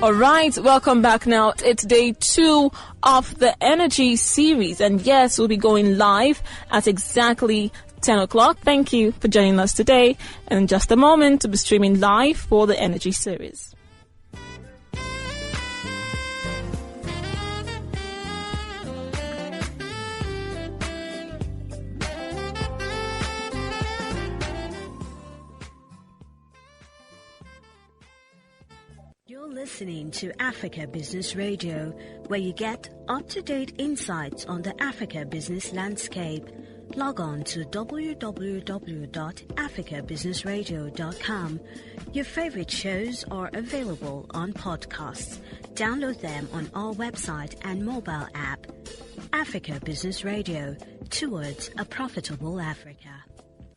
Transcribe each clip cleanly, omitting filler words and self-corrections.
All right, welcome back now. It's day 2 of the Energy series. And yes, we'll be going live at exactly 10 o'clock. Thank you for joining us today. And in just a moment, we'll be streaming live for the Energy series. You're listening to Africa Business Radio, where you get up-to-date insights on the Africa business landscape. Log on to www.africabusinessradio.com. Your favorite shows are available on podcasts. Download them on our website and mobile app. Africa Business Radio, towards a profitable Africa.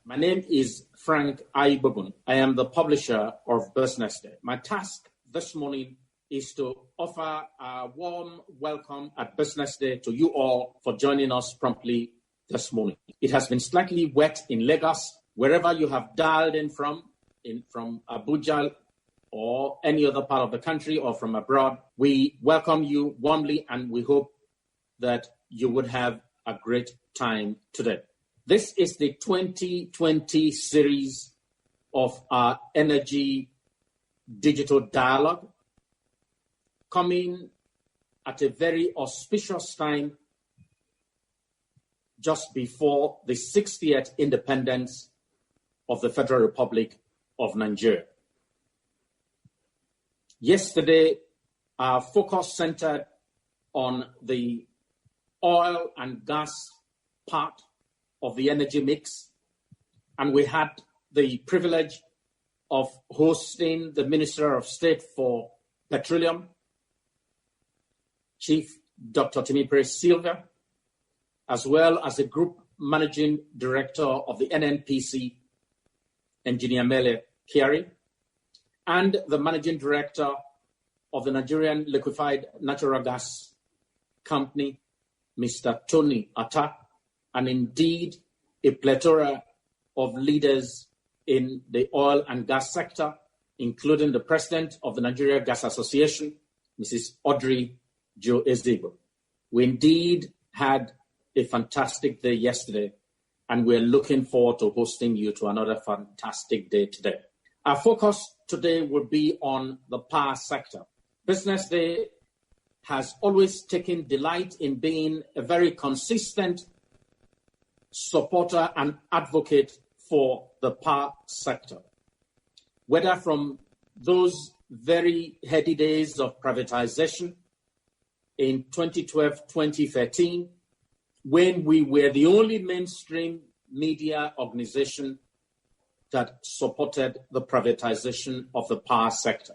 My name is Frank Aibobun. I am the publisher of Business Day. My task this morning is to offer a warm welcome at Business Day to you all for joining us promptly this morning. It has been slightly wet in Lagos. Wherever you have dialed in from Abuja or any other part of the country or from abroad, we welcome you warmly and we hope that you would have a great time today. This is the 2020 series of our Energy Digital Dialogue, coming at a very auspicious time just before the 60th independence of the Federal Republic of Nigeria. Yesterday, our focus centered on the oil and gas part of the energy mix, and we had the privilege of hosting the Minister of State for Petroleum, Chief Dr. Temipire Silva, as well as the Group Managing Director of the NNPC, Engineer Mele Kyari, and the Managing Director of the Nigerian Liquefied Natural Gas Company, Mr. Tony Atta, and indeed a plethora of leaders in the oil and gas sector, including the President of the Nigeria Gas Association, Mrs. Audrey Jo Ezigbo. We indeed had a fantastic day yesterday, and we're looking forward to hosting you to another fantastic day today. Our focus today will be on the power sector. Business Day has always taken delight in being a very consistent supporter and advocate for the power sector, whether from those very heady days of privatization in 2012-2013, when we were the only mainstream media organization that supported the privatization of the power sector,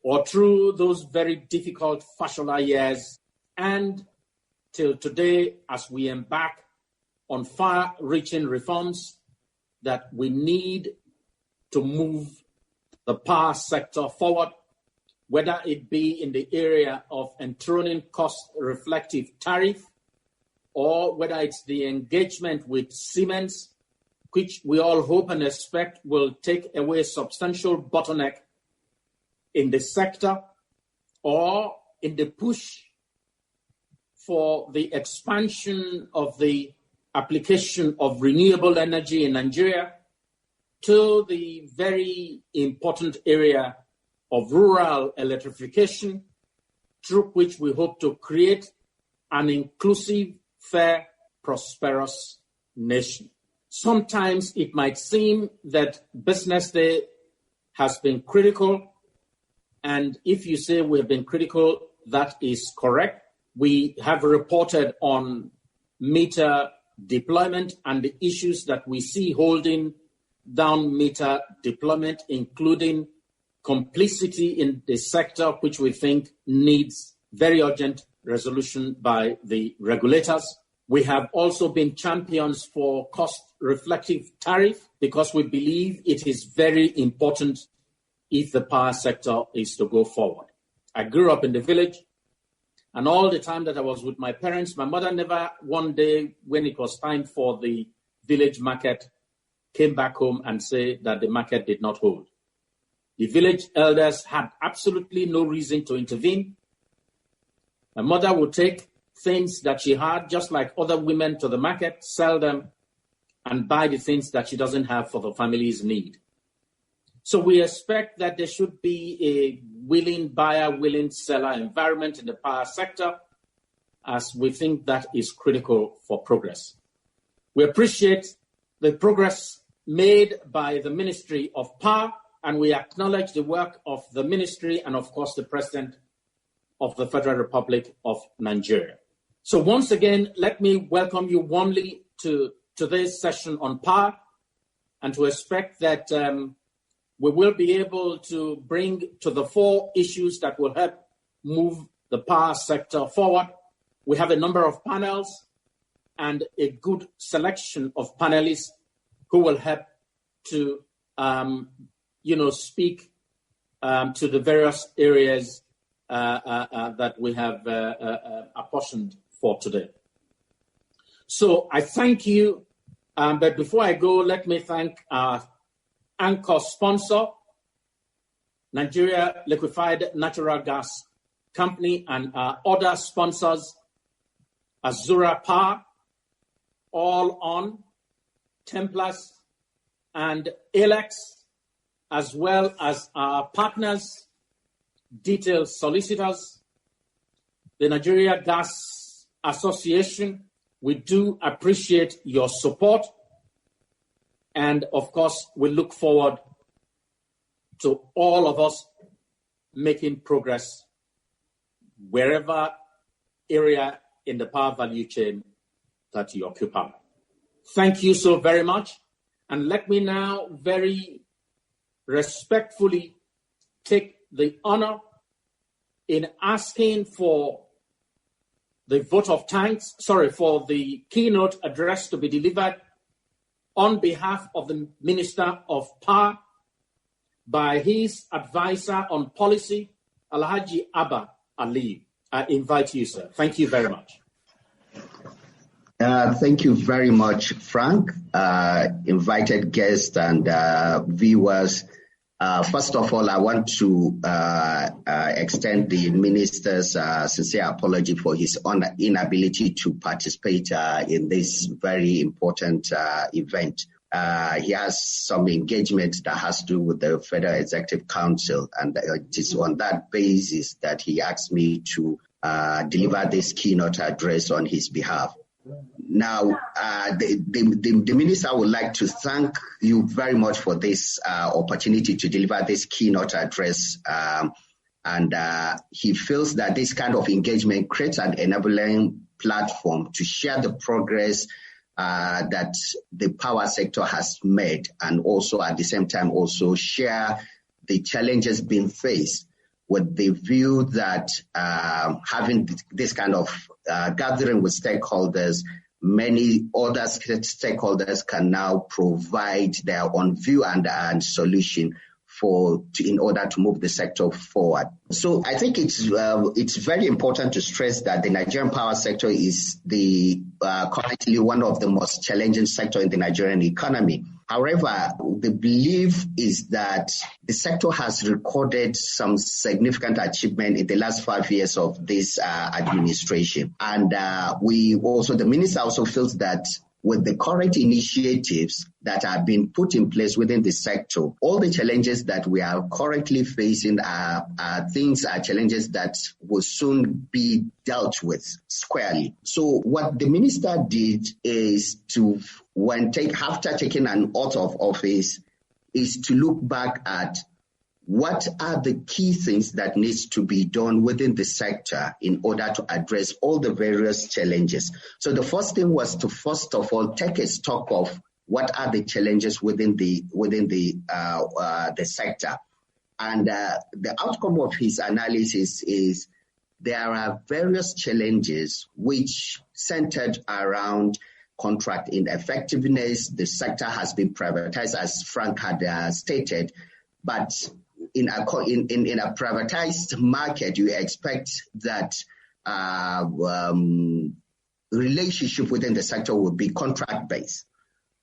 or through those very difficult Fashola years, and till today as we embark on far-reaching reforms that we need to move the power sector forward, whether it be in the area of enthroning cost-reflective tariff, or whether it's the engagement with Siemens, which we all hope and expect will take away substantial bottleneck in the sector, or in the push for the expansion of the application of renewable energy in Nigeria, to the very important area of rural electrification, through which we hope to create an inclusive, fair, prosperous nation. Sometimes it might seem that Business Day has been critical, and if you say we have been critical, that is correct. We have reported on meter deployment and the issues that we see holding down meter deployment, including complicity in the sector, which we think needs very urgent resolution by the regulators. We have also been champions for cost-reflective tariff because we believe it is very important if the power sector is to go forward. I grew up in the village, and all the time that I was with my parents, my mother never one day when it was time for the village market came back home and said that the market did not hold. The village elders had absolutely no reason to intervene. My mother would take things that she had, just like other women, to the market, sell them, and buy the things that she doesn't have for the family's need. So we expect that there should be a willing buyer, willing seller environment in the power sector, as we think that is critical for progress. We appreciate the progress made by the Ministry of Power, and we acknowledge the work of the ministry and, of course, the President of the Federal Republic of Nigeria. So once again, let me welcome you warmly to today's session on power, and to expect that we will be able to bring to the fore issues that will help move the power sector forward. We have a number of panels and a good selection of panelists who will help to, speak to the various areas that we have apportioned for today. So I thank you, but before I go, let me thank our anchor sponsor, Nigeria Liquefied Natural Gas Company, and our other sponsors, Azura Power, All On, Templars, and Alex, as well as our partners, Detail Solicitors, the Nigeria Gas Association. We do appreciate your support. And of course, we look forward to all of us making progress wherever area in the power value chain that you occupy. Thank you so very much. And let me now very respectfully take the honor in asking for the vote of thanks, for the keynote address to be delivered on behalf of the Minister of Power by his advisor on policy, Alhaji Abba Ali. I invite you, sir. Thank you very much. Thank you very much, Frank, invited guests and viewers. First of all, I want to extend the minister's sincere apology for his inability to participate in this very important event. He has some engagement that has to do with the Federal Executive Council, and it is on that basis that he asked me to deliver this keynote address on his behalf. Now, the minister would like to thank you very much for this opportunity to deliver this keynote address. And he feels that this kind of engagement creates an enabling platform to share the progress that the power sector has made, and also at the same time also share the challenges being faced, with the view that having this kind of gathering with stakeholders, many other stakeholders can now provide their own view and solution in order to move the sector forward. So I think it's very important to stress that the Nigerian power sector is currently one of the most challenging sectors in the Nigerian economy. However, the belief is that the sector has recorded some significant achievement in the last 5 years of this administration. And the minister also feels that with the current initiatives that are being put in place within the sector, all the challenges that we are currently facing are challenges that will soon be dealt with squarely. So what the minister did is after taking an oath of office, is to look back at what are the key things that needs to be done within the sector in order to address all the various challenges. So the first thing was to first of all take a stock of what are the challenges within the sector, and the outcome of his analysis is there are various challenges which centered around contract ineffectiveness. The sector has been privatized, as Frank had stated, but in a privatized market, you expect that relationship within the sector will be contract-based.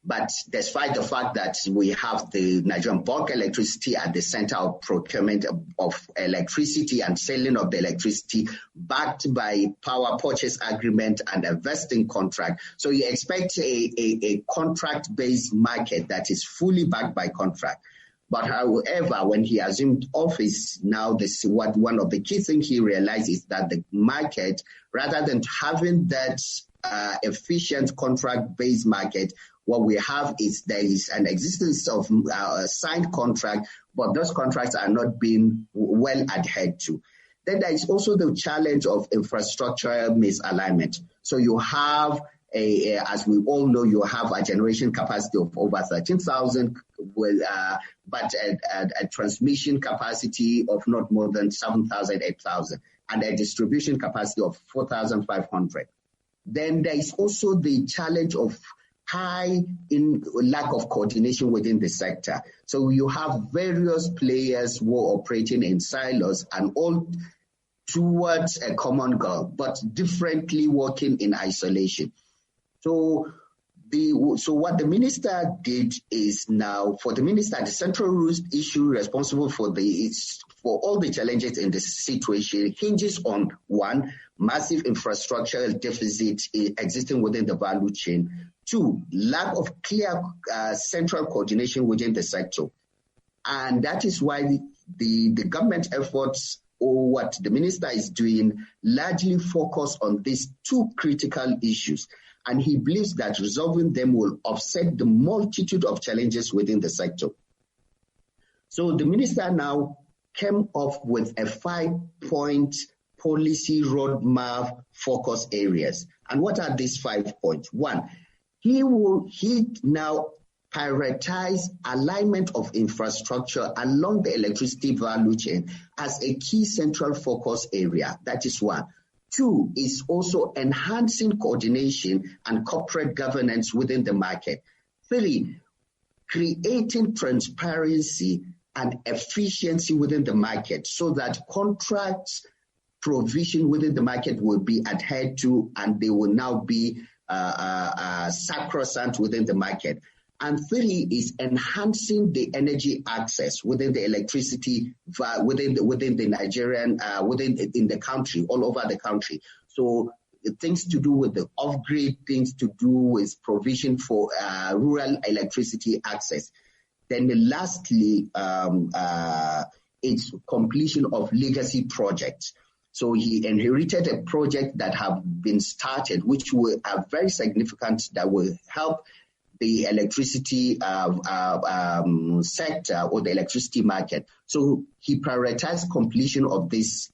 But despite the fact that we have the Nigerian Bulk Electricity at the center of procurement of electricity and selling of the electricity backed by power purchase agreement and a vesting contract. So you expect a contract-based market that is fully backed by contract. But however, when he assumed office, now one of the key things he realized is that the market, rather than having that efficient contract-based market, what we have is there is an existence of a signed contract, but those contracts are not being well adhered to. Then there is also the challenge of infrastructure misalignment. So you have, as we all know, you have a generation capacity of over 13,000, but a transmission capacity of not more than 7,000, 8,000, and a distribution capacity of 4,500. Then there is also the challenge of lack of coordination within the sector. So you have various players who are operating in silos and all towards a common goal, but differently working in isolation. So what the minister did is now, for the minister, the central issue responsible for all the challenges in this situation hinges on, one, massive infrastructural deficit existing within the value chain. Two, lack of clear central coordination within the sector. And that is why the government efforts, or what the minister is doing, largely focus on these two critical issues. And he believes that resolving them will offset the multitude of challenges within the sector. So the minister now came up with a 5-point policy roadmap focus areas. And what are these 5 points? One, he now prioritize alignment of infrastructure along the electricity value chain as a key central focus area. That is one. Two is also enhancing coordination and corporate governance within the market. Three, creating transparency and efficiency within the market so that contracts provision within the market will be adhered to and they will now be sacrosanct within the market. And three is enhancing the energy access within the electricity, within the Nigerian, in the country, all over the country. So things to do with the off-grid, things to do with provision for rural electricity access. Then lastly, it's completion of legacy projects. So he inherited a project that have been started, which are very significant, that will help the electricity sector or the electricity market. So he prioritized completion of this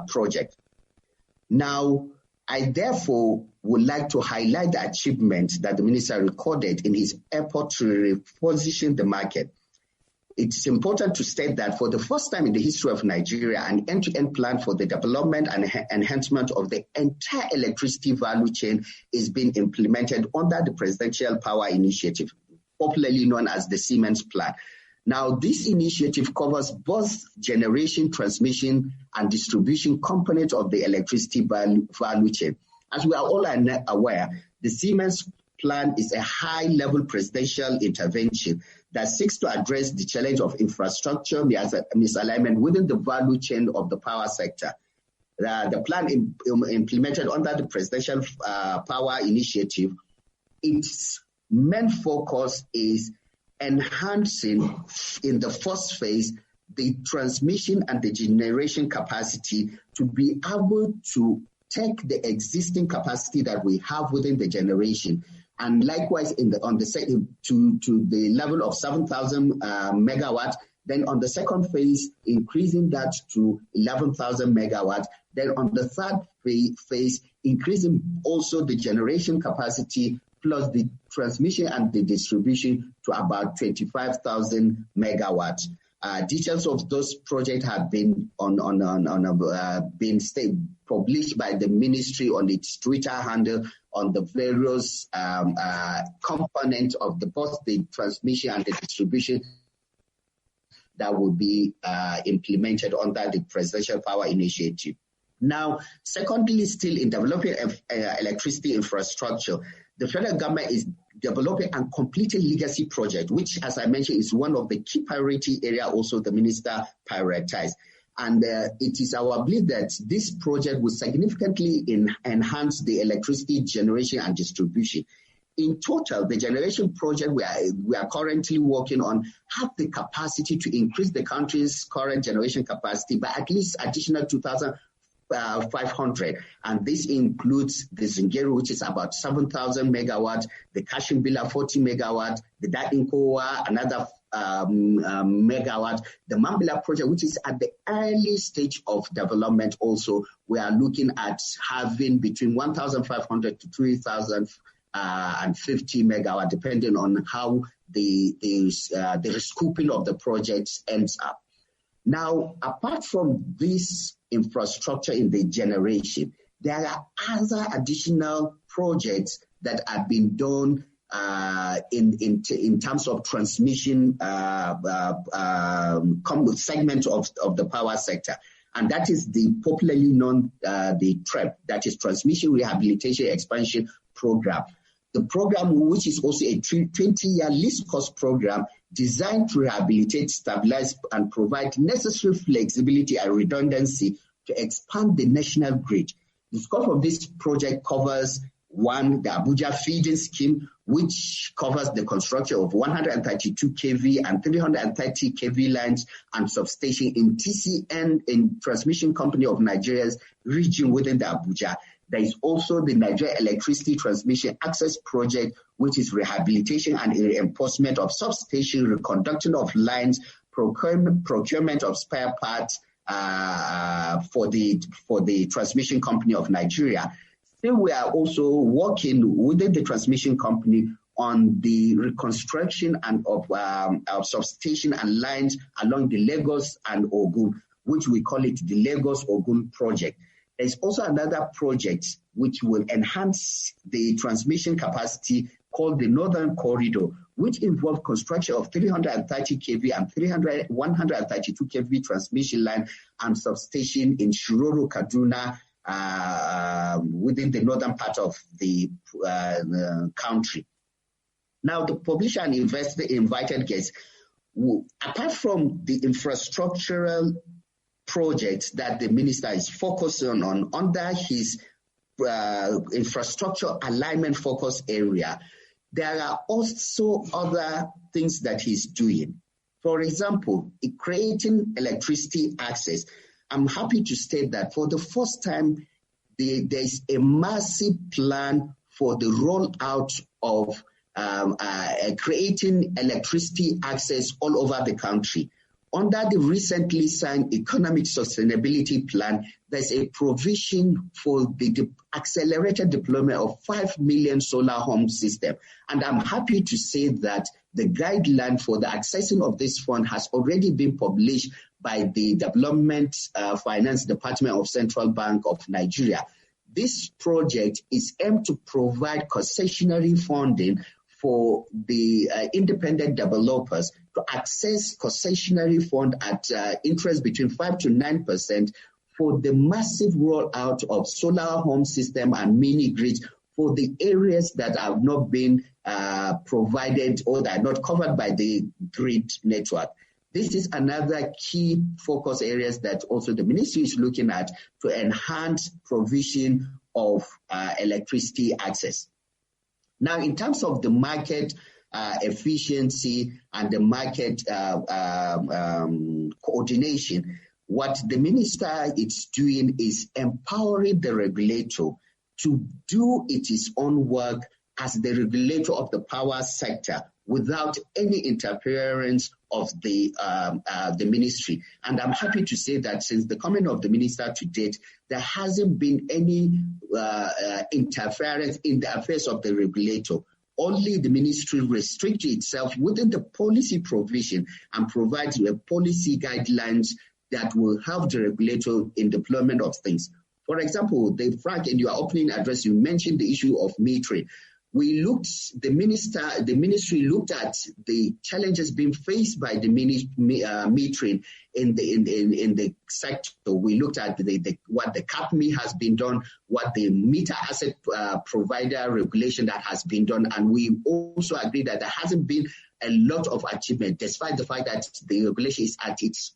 project. Now, I therefore would like to highlight the achievement that the minister recorded in his effort to reposition the market. It's important to state that for the first time in the history of Nigeria, an end-to-end plan for the development and enhancement of the entire electricity value chain is being implemented under the Presidential Power Initiative, popularly known as the Siemens Plan. Now, this initiative covers both generation, transmission, and distribution components of the electricity value chain. As we are all aware, the Siemens Plan is a high-level presidential intervention that seeks to address the challenge of infrastructure misalignment within the value chain of the power sector. The plan implemented under the Presidential Power Initiative, its main focus is enhancing, in the first phase, the transmission and the generation capacity to be able to take the existing capacity that we have within the generation, and likewise to the level of 7,000 megawatts. Then on the second phase, increasing that to 11,000 megawatts. Then on the third phase, increasing also the generation capacity plus the transmission and the distribution to about 25,000 megawatts. Details of those projects have been published by the ministry on its Twitter handle on the various components of both the transmission and the distribution that will be implemented under the Presidential Power Initiative. Now, secondly, still in developing electricity infrastructure, the federal government is developing and completing legacy project, which, as I mentioned, is one of the key priority area also the minister prioritized. And it is our belief that this project will significantly enhance the electricity generation and distribution. In total, the generation project we are currently working on have the capacity to increase the country's current generation capacity by at least additional 2,500. And this includes the Zungeru, which is about 7,000 megawatts, the Kashimbila 40 megawatts, the Dainkowa another megawatt, the Mambila project, which is at the early stage of development also. We are looking at having between 1,500 to 3,050 megawatt, depending on how the rescooping of the projects ends up. Now, apart from this infrastructure in the generation, there are other additional projects that have been done in terms of transmission segment of the power sector. And that is the popularly known the TREP, that is Transmission Rehabilitation Expansion Program. The program, which is also a 20-year least cost program designed to rehabilitate, stabilize, and provide necessary flexibility and redundancy to expand the national grid. The scope of this project covers one, the Abuja feeding scheme, which covers the construction of 132 kV and 330 kV lines and substation in TCN, in Transmission Company of Nigeria's region within the Abuja. There is also the Nigeria Electricity Transmission Access Project, which is rehabilitation and reinforcement of substation, reconducting of lines, procurement of spare parts for the Transmission Company of Nigeria. Then we are also working within the transmission company on the reconstruction and of substation and lines along the Lagos and Ogun, which we call it the Lagos Ogun project. There's also another project which will enhance the transmission capacity called the Northern Corridor, which involves construction of 330 kV and 132 kV transmission line and substation in Shiroro, Kaduna, within the northern part of the country. Now, the publisher and investor invited guests, apart from the infrastructural projects that the minister is focusing on under his infrastructure alignment focus area, there are also other things that he's doing. For example, creating electricity access. I'm happy to state that for the first time, there's a massive plan for the rollout of creating electricity access all over the country. Under the recently signed Economic Sustainability Plan, there's a provision for the accelerated deployment of 5 million solar home system. And I'm happy to say that the guideline for the accessing of this fund has already been published by the Development Finance Department of Central Bank of Nigeria. This project is aimed to provide concessionary funding for the independent developers to access concessionary fund at interest between 5 to 9% for the massive rollout of solar home system and mini grids for the areas that have not been provided or that are not covered by the grid network. This is another key focus areas that also the ministry is looking at to enhance provision of electricity access. Now, in terms of the market efficiency and the market coordination, what the minister is doing is empowering the regulator to do its own work as the regulator of the power sector without any interference of the ministry. And I'm happy to say that since the coming of the minister to date, there hasn't been any interference in the affairs of the regulator. Only the ministry restricts itself within the policy provision and provides policy guidelines that will help the regulator in deployment of things. For example, Frank, in your opening address, you mentioned the issue of metering. the ministry looked at the challenges being faced by the metering in the sector. We looked at what the CAPME has been done, what the meter asset provider regulation that has been done, and we also agree that there hasn't been a lot of achievement, despite the fact that the regulation is at its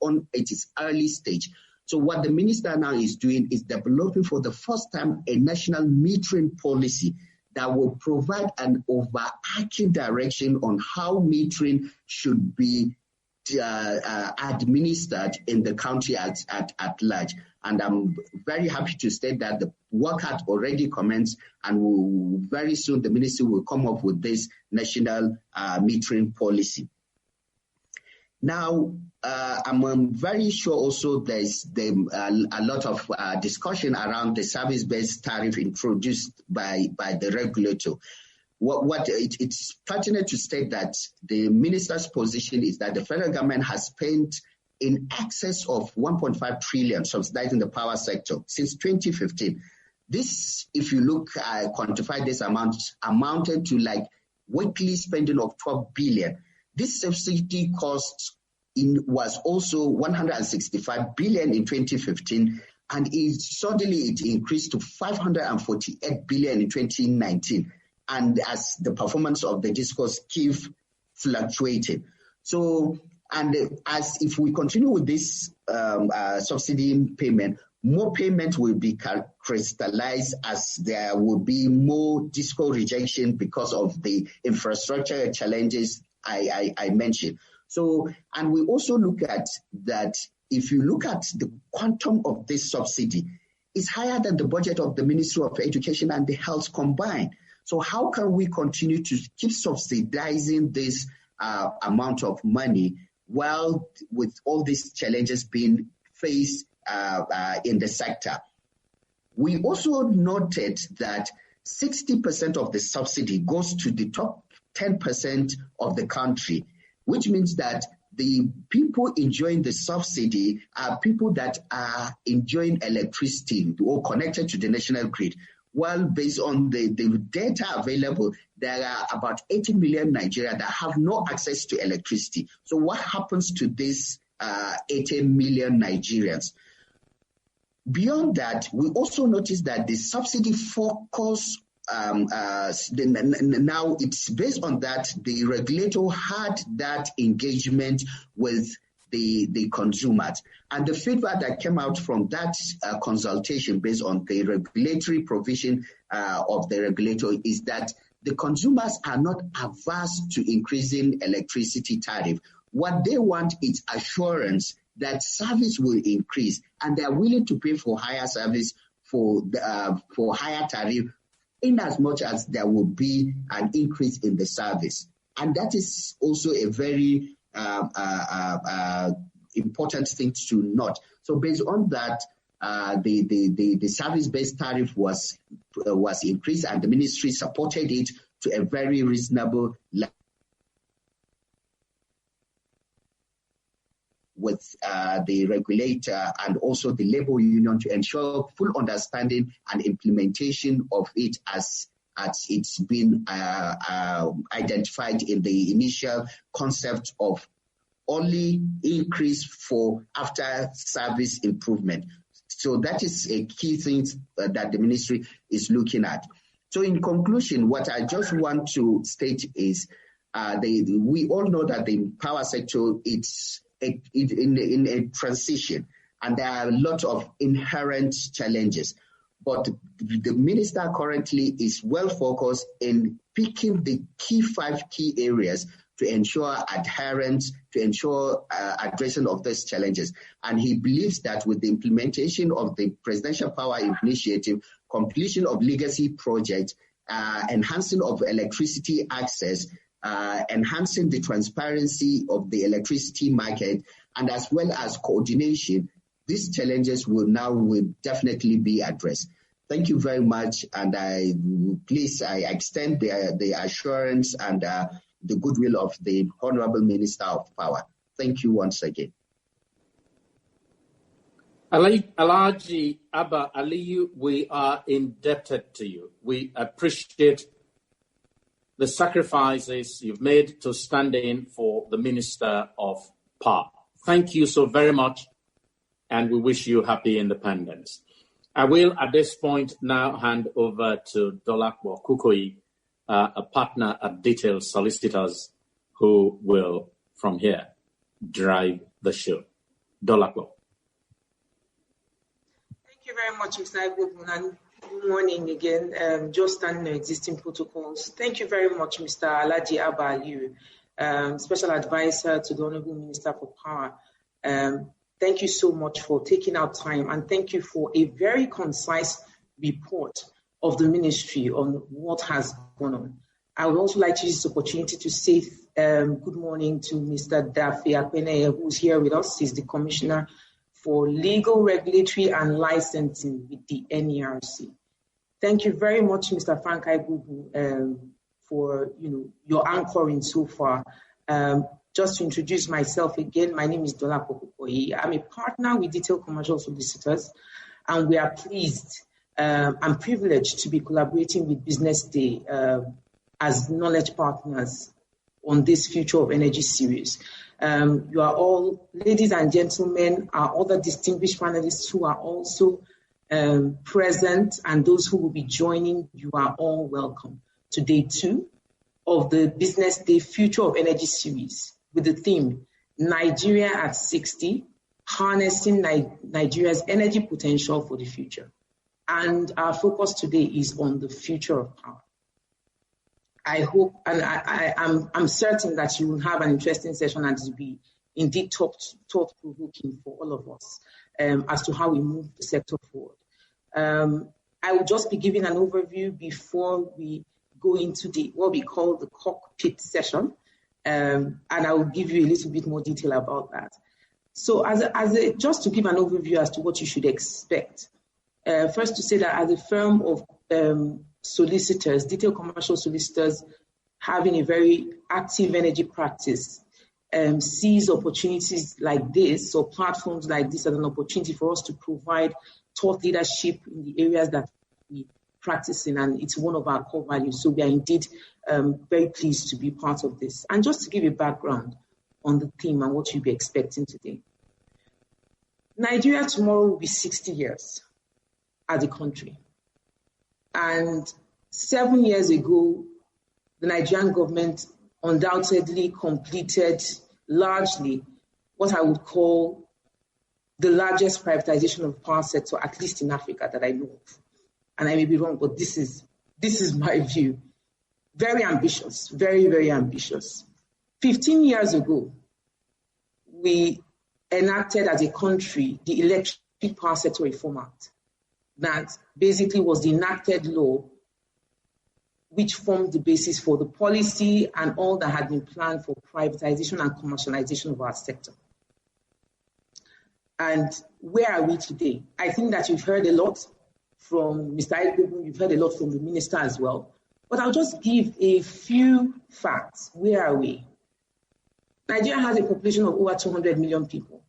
early stage. So what the minister now is doing is developing for the first time a national metering policy that will provide an overarching direction on how metering should be administered in the country at large. And I'm very happy to state that the work had already commenced, and very soon the ministry will come up with this national metering policy. Now, I'm very sure also there's a lot of discussion around the service-based tariff introduced by the regulator. It's pertinent to state that the minister's position is that the federal government has spent in excess of 1.5 trillion subsidizing the power sector since 2015. This, if you look, quantify this amount, amounted to like weekly spending of 12 billion. This subsidy cost was also 165 billion in 2015, and it increased to 548 billion in 2019. And as the performance of the discourse keeps fluctuating. So, and as if we continue with this subsidy payment, more payment will be crystallized as there will be more disco rejection because of the infrastructure challenges I mentioned. So, and we also look at that if you look at the quantum of this subsidy, it's higher than the budget of the Ministry of Education and the Health combined. So how can we continue to keep subsidizing this amount of money while with all these challenges being faced in the sector? We also noted that 60% of the subsidy goes to the top 10% of the country, which means that the people enjoying the subsidy are people that are enjoying electricity or connected to the national grid. Well, based on the data available, there are about 80 million Nigerians that have no access to electricity. So what happens to these 80 million Nigerians? Beyond that, we also notice that the subsidy focus, now it's based on that the regulator had that engagement with the consumers. And the feedback that came out from that consultation based on the regulatory provision of the regulator is that the consumers are not averse to increasing electricity tariff. What they want is assurance that service will increase, and they are willing to pay for higher service for higher tariff in as much as there will be an increase in the service. And that is also a very important thing to note. So based on that, the service-based tariff was increased, and the ministry supported it to a very reasonable level with the regulator and also the labor union to ensure full understanding and implementation of it as it's been identified in the initial concept of only increase for after service improvement. So that is a key thing that the ministry is looking at. So in conclusion, what I just want to state is we all know that the power sector it's in a transition, and there are a lot of inherent challenges. But the minister currently is well focused in picking the five key areas to ensure adherence, to ensure addressing of these challenges. And he believes that with the implementation of the Presidential Power Initiative, completion of legacy projects, enhancing of electricity access, enhancing the transparency of the electricity market, and as well as coordination, these challenges will definitely be addressed. Thank you very much, and I extend the assurance and the goodwill of the Honorable Minister of Power. Thank you once again. Alhaji Abba Aliyu, we are indebted to you. We appreciate the sacrifices you've made to stand in for the Minister of Power. Thank you so very much, and we wish you happy independence. I will, at this point, now hand over to Dolapo Kukoyi, a partner at Detail Solicitors, who will, from here, drive the show. Dolapo. Thank you very much, Mr. Igbokun, and good morning again. Just on existing protocols. Thank you very much, Mr. Alhaji Abba Aliyu, Special Advisor to the Honorable Minister for Power. Thank you so much for taking out time, and thank you for a very concise report of the ministry on what has gone on. I would also like to use this opportunity to say good morning to Mr. Daffy Akpene, who's here with us. He's the Commissioner for Legal, Regulatory and Licensing with the NERC. Thank you very much, Mr. Frank Igbokun, for your anchoring so far. Just to introduce myself again, my name is Dolapo Kukoyi. I'm a partner with Detail Commercial Solicitors, and we are pleased and privileged to be collaborating with Business Day as knowledge partners on this Future of Energy series. You are all, ladies and gentlemen, our other distinguished panelists who are also present, and those who will be joining, you are all welcome to day 2 of the Business Day Future of Energy series, with the theme, Nigeria at 60, Harnessing Nigeria's Energy Potential for the Future. And our focus today is on the future of power. I hope, and I'm certain that you will have an interesting session, and it will be indeed thought-provoking for all of us as to how we move the sector forward. I will just be giving an overview before we go into what we call the cockpit session. And I will give you a little bit more detail about that. So just to give an overview as to what you should expect. First, to say that as a firm of solicitors, Detail Commercial Solicitors, having a very active energy practice, sees opportunities like this or platforms like this as an opportunity for us to provide thought leadership in the areas that we practice in, and it's one of our core values. So we are indeed very pleased to be part of this. And just to give you background on the theme and what you'll be expecting today. Nigeria tomorrow will be 60 years as a country. And 7 years ago, the Nigerian government undoubtedly completed largely what I would call the largest privatization of the power sector, at least in Africa, that I know of. And I may be wrong, but this is my view. Very ambitious, very, very ambitious. 15 years ago, we enacted as a country the Electric Power Sector Reform Act. That basically was the enacted law which formed the basis for the policy and all that had been planned for privatization and commercialization of our sector. And where are we today? I think that you've heard a lot from Mr. Igbokun, you've heard a lot from the minister as well. But I'll just give a few facts. Where are we? Nigeria has a population of over 200 million people.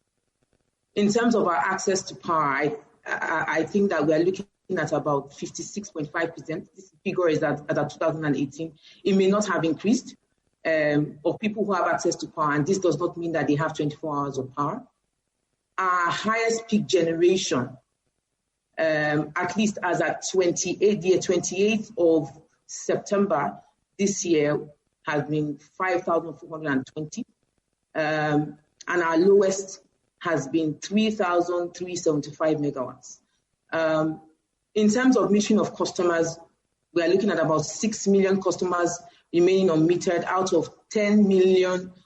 In terms of our access to power, I think that we are looking at about 56.5%. This figure is at 2018. It may not have increased of people who have access to power, and this does not mean that they have 24 hours of power. Our highest peak generation, at least as at the 28th of September this year, has been 5,420. And our lowest has been 3,375 megawatts. In terms of metering of customers, we are looking at about 6 million customers remaining unmetered out of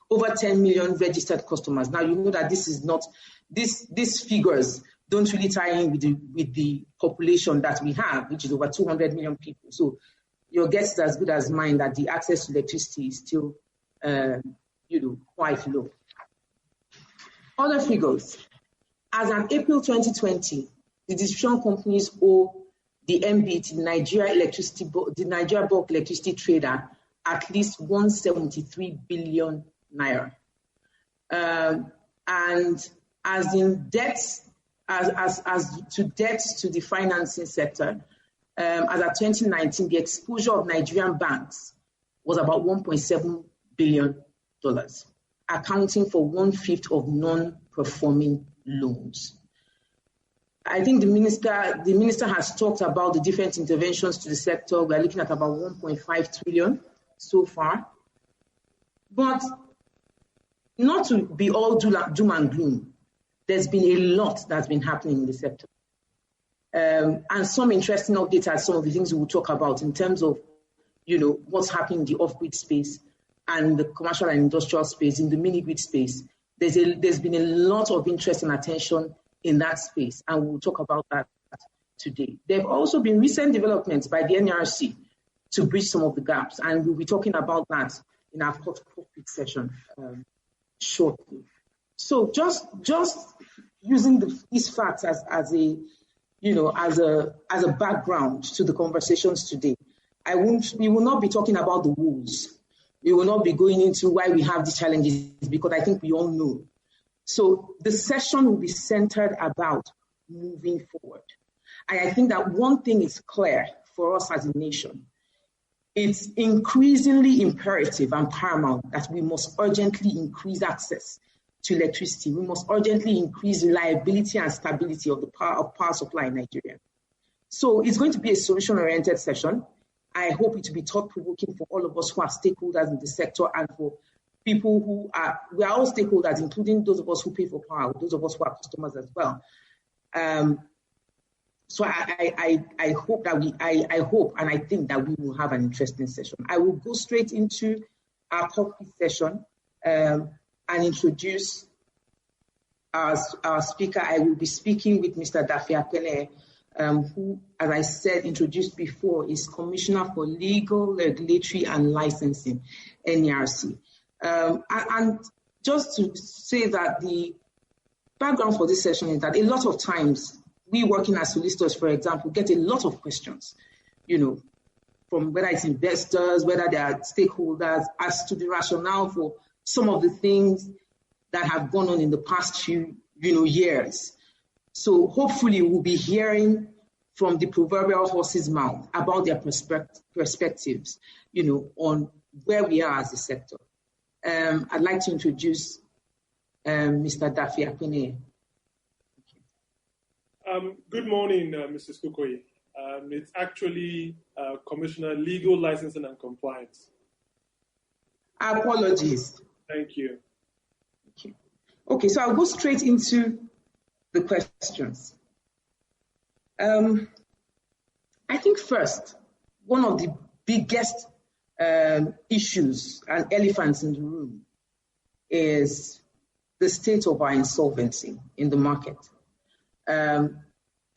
over 10 million registered customers. Now, you know that this is not, these figures don't really tie in with the population that we have, which is over 200 million people. So your guess is as good as mine that the access to electricity is still, quite low. Other figures. As of April 2020, the distribution companies owe the MBT, the Nigeria Bulk Electricity Trader, at least 173 billion naira. And as in debts, as to debts to the financing sector, as of 2019, the exposure of Nigerian banks was about $1.7 billion, accounting for 1/5 of non-performing loans. I think the minister has talked about the different interventions to the sector. We're looking at about 1.5 trillion so far. But not to be all doom and gloom, there's been a lot that's been happening in the sector. And some interesting updates are some of the things we will talk about in terms of, what's happening in the off-grid space and the commercial and industrial space, in the mini-grid space. There's been a lot of interest and attention in that space, and we'll talk about that today. There have also been recent developments by the NERC to bridge some of the gaps, and we'll be talking about that in our cockpit session shortly. So just using these facts as a background to the conversations today, we will not be talking about the rules. We will not be going into why we have these challenges, because I think we all know. So the session will be centered about moving forward. And I think that one thing is clear for us as a nation. It's increasingly imperative and paramount that we must urgently increase access to electricity. We must urgently increase reliability and stability of the power supply in Nigeria. So it's going to be a solution-oriented session. I hope it will be thought-provoking for all of us who are stakeholders in the sector, and for people we are all stakeholders, including those of us who pay for power, those of us who are customers as well. So I hope and I think that we will have an interesting session. I will go straight into our cockpit session and introduce our speaker. I will be speaking with Mr. Daffy Akpene, who, as I said, introduced before, is Commissioner for Legal, Regulatory and Licensing, NERC. And just to say that the background for this session is that a lot of times we working as solicitors, for example, get a lot of questions, from whether it's investors, whether they are stakeholders, as to the rationale for some of the things that have gone on in the past few, years. So hopefully we'll be hearing from the proverbial horse's mouth about their perspectives, on where we are as a sector. I'd like to introduce Mr. Daffy Akpene. Good morning, Mrs. Kukoyi. It's actually Commissioner Legal, Licensing and Compliance. Apologies. Thank you. Okay, so I'll go straight into the questions. I think first, one of the biggest issues and elephants in the room is the state of our insolvency in the market. And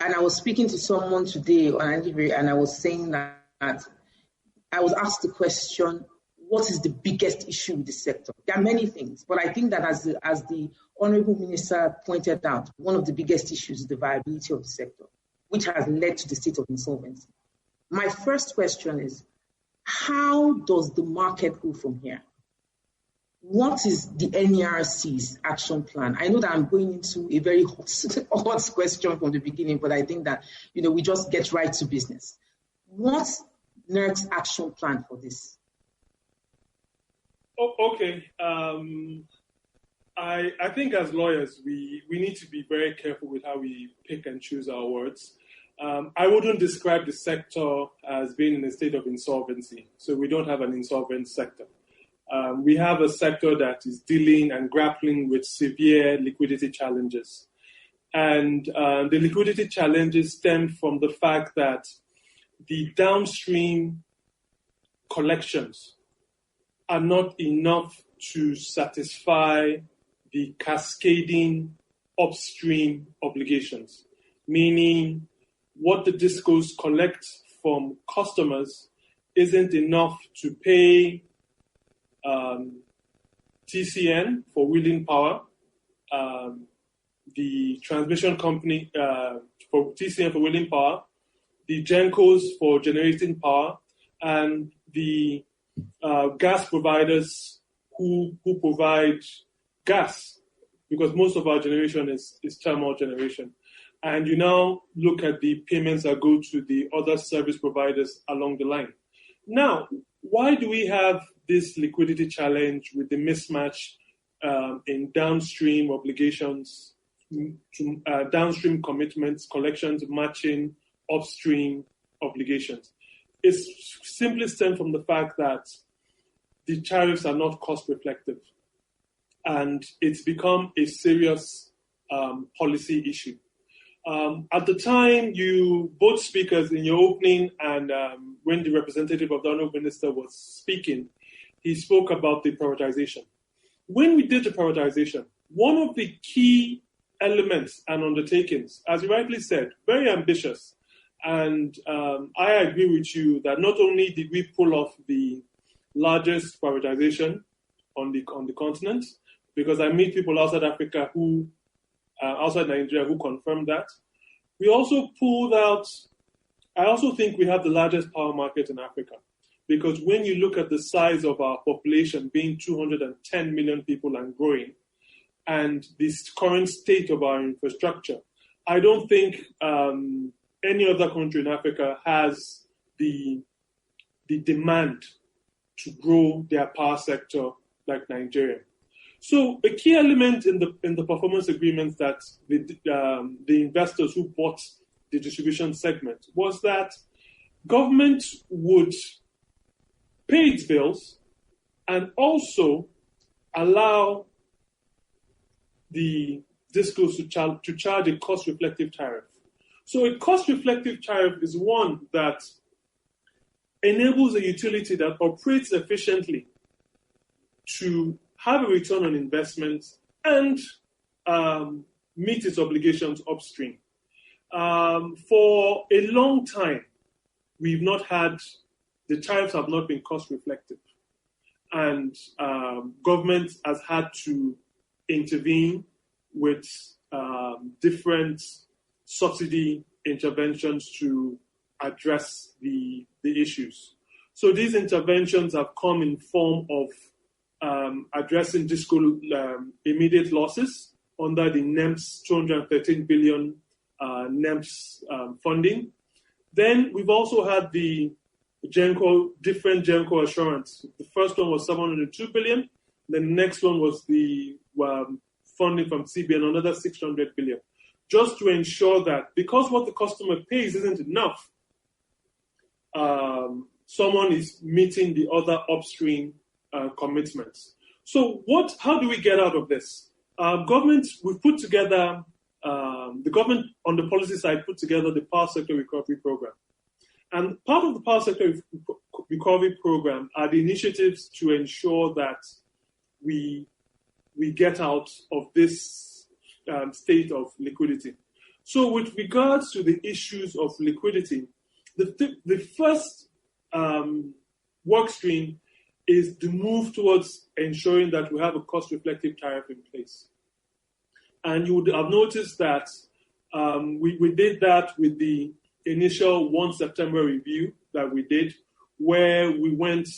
I was speaking to someone today on an interview, and I was saying that I was asked the question, what is the biggest issue with the sector? There are many things, but I think that as the Honorable Minister pointed out, one of the biggest issues is the viability of the sector, which has led to the state of insolvency. My first question is, how does the market go from here? What is the NERC's action plan? I know that I'm going into a very hot question from the beginning, but I think that, we just get right to business. What's NERC's action plan for this? Okay. I think as lawyers, we need to be very careful with how we pick and choose our words. I wouldn't describe the sector as being in a state of insolvency. So we don't have an insolvent sector. We have a sector that is dealing and grappling with severe liquidity challenges. And the liquidity challenges stem from the fact that the downstream collections are not enough to satisfy the cascading upstream obligations, meaning what the DISCOs collect from customers isn't enough to pay TCN for wheeling power, the transmission company for TCN for wheeling power, the GENCOs for generating power, and the gas providers who provide gas, because most of our generation is thermal generation. And you now look at the payments that go to the other service providers along the line. Now, why do we have this liquidity challenge with the mismatch in downstream obligations, downstream commitments, collections matching upstream obligations? It's simply stemmed from the fact that the tariffs are not cost reflective, and it's become a serious policy issue. At the time, both speakers in your opening and when the representative of the Honourable Minister was speaking, he spoke about the privatization. When we did the privatization, one of the key elements and undertakings, as you rightly said, very ambitious. And I agree with you that not only did we pull off the largest privatization on the continent, because I meet people outside Africa outside Nigeria who confirm that. We also pulled out, I also think we have the largest power market in Africa, because when you look at the size of our population being 210 million people and growing, and this current state of our infrastructure, I don't think any other country in Africa has the demand to grow their power sector like Nigeria. So a key element in the performance agreements that the investors who bought the distribution segment was that government would pay its bills and also allow the discos to charge a cost-reflective tariff. So a cost-reflective tariff is one that enables a utility that operates efficiently to have a return on investment and meet its obligations upstream. For a long time, we've not had, the tariffs have not been cost reflective. And government has had to intervene with different subsidy interventions to address the issues. So these interventions have come in form of addressing disco immediate losses under the NEMS 213 billion NEMS funding. Then we've also had the different GENCO assurance. The first one was 702 billion. The next one was the funding from CBN, another 600 billion. Just to ensure that, because what the customer pays isn't enough, someone is meeting the other upstream commitments. So how do we get out of this? We've put together, the government on the policy side put together the Power Sector Recovery Program. And part of the Power Sector Recovery Program are the initiatives to ensure that we get out of this state of liquidity. So with regards to the issues of liquidity, the first work stream is the move towards ensuring that we have a cost-reflective tariff in place. And you would have noticed that we did that with the initial 1 September review that we did, where we went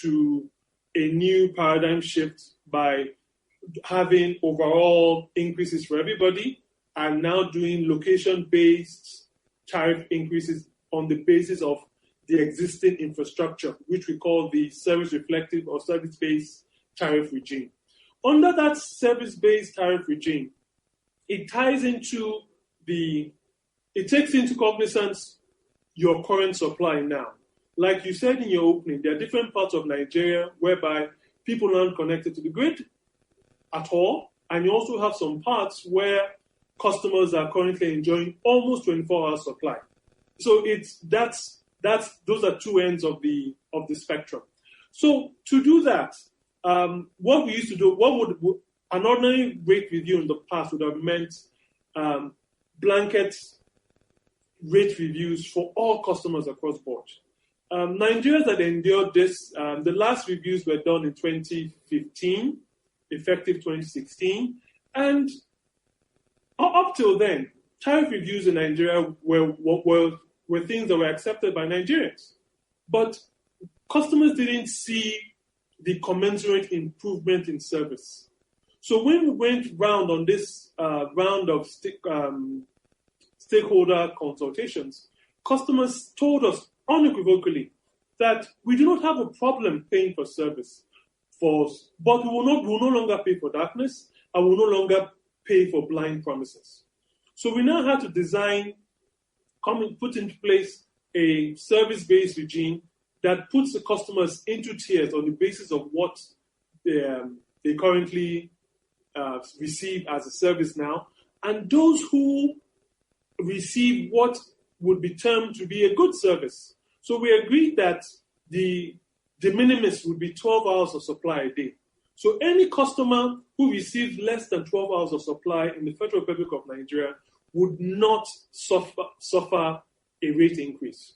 to a new paradigm shift by having overall increases for everybody and now doing location-based tariff increases on the basis of the existing infrastructure, which we call the service-reflective or service-based tariff regime. Under that service-based tariff regime, it takes into cognizance your current supply now. Like you said in your opening, there are different parts of Nigeria whereby people aren't connected to the grid at all, and you also have some parts where customers are currently enjoying almost 24-hour supply. So those are two ends of the spectrum. So to do that, what we used to do, what would an ordinary rate review in the past would have meant blanket rate reviews for all customers across board. Nigerians that endured this, the last reviews were done in 2015, effective 2016, and up till then, tariff reviews in Nigeria were things that were accepted by Nigerians. But customers didn't see the commensurate improvement in service. So when we went round on this round of stakeholder consultations, customers told us unequivocally that we do not have a problem paying for service, but we will no longer pay for darkness, and we will no longer pay for blind promises. So we now have to put into place a service-based regime that puts the customers into tiers on the basis of what they currently receive as a service now, and those who receive what would be termed to be a good service. So we agreed that the de minimis would be 12 hours of supply a day. So any customer who receives less than 12 hours of supply in the Federal Republic of Nigeria would not suffer a rate increase.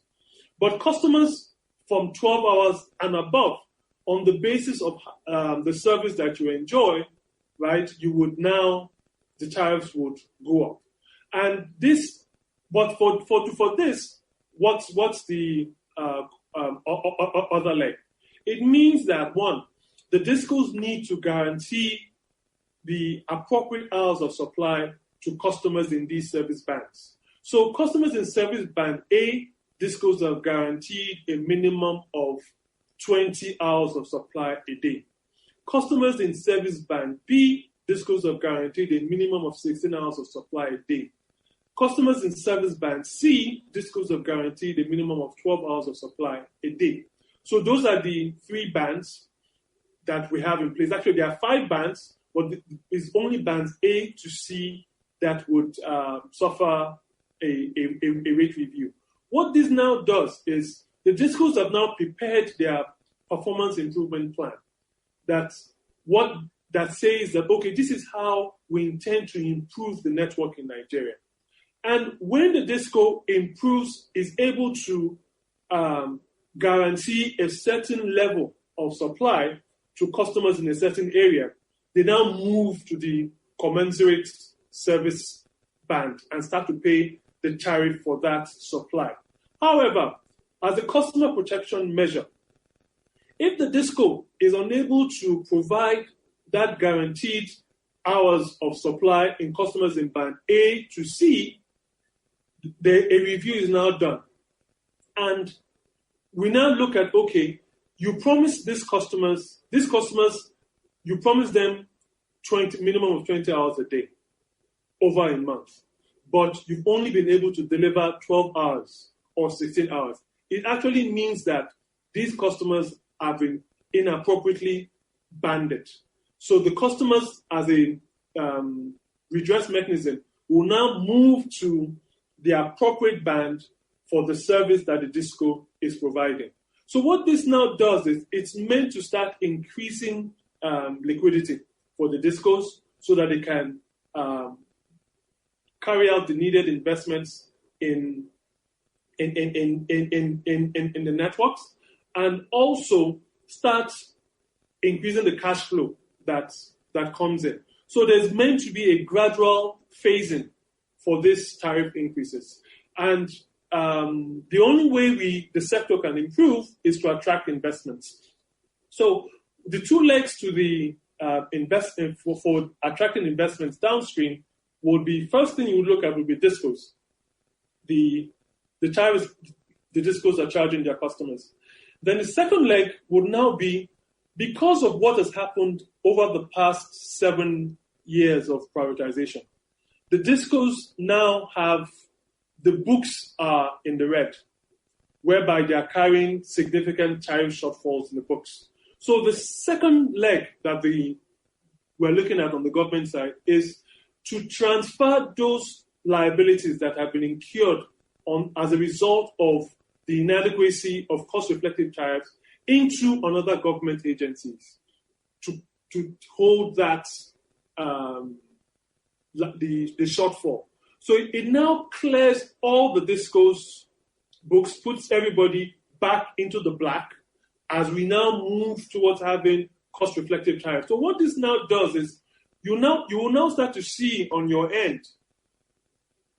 But customers from 12 hours and above, on the basis of the service that you enjoy, right, the tariffs would go up. And this, but for this, what's the other leg? It means that, one, the DISCOs need to guarantee the appropriate hours of supply to customers in these service bands. So customers in service band A, DISCOs are guaranteed a minimum of 20 hours of supply a day. Customers in service band B, DISCOs are guaranteed a minimum of 16 hours of supply a day. Customers in service band C, DISCOs are guaranteed a minimum of 12 hours of supply a day. So those are the 3 bands that we have in place. Actually, there are 5 bands, but it's only bands A to C that would suffer a rate review. What this now does is the DISCOs have now prepared their performance improvement plan. That says that, okay, this is how we intend to improve the network in Nigeria. And when the DISCO improves, is able to guarantee a certain level of supply to customers in a certain area, they now move to the commensurate service band and start to pay the tariff for that supply. However, as a customer protection measure, if the DISCO is unable to provide that guaranteed hours of supply in customers in band A to C, a review is now done. And we now look at, okay, you promised these customers, you promised them minimum of 20 hours a day over a month, but you've only been able to deliver 12 hours or 16 hours. It actually means that these customers have been inappropriately banded. So the customers, as a redress mechanism, will now move to the appropriate band for the service that the DISCO is providing. So what this now does is it's meant to start increasing liquidity for the DISCOs so that they can carry out the needed investments in the networks, and also start increasing the cash flow that comes in. So there's meant to be a gradual phasing for these tariff increases. And the only way the sector can improve is to attract investments. So the 2 legs to the investment for attracting investments downstream would be, first thing you would look at would be DISCOs. The tariffs the DISCOs are charging their customers. Then the second leg would now be, because of what has happened over the past 7 years of privatization, the DISCOs now have, the books are in the red, whereby they are carrying significant tariff shortfalls in the books. So the second leg that we're looking at on the government side is to transfer those liabilities that have been incurred as a result of the inadequacy of cost-reflective tariffs into another government agencies to hold that the shortfall. So it now clears all the DISCOs books, puts everybody back into the black as we now move towards having cost-reflective tariffs. So what this now does is you will now start to see on your end,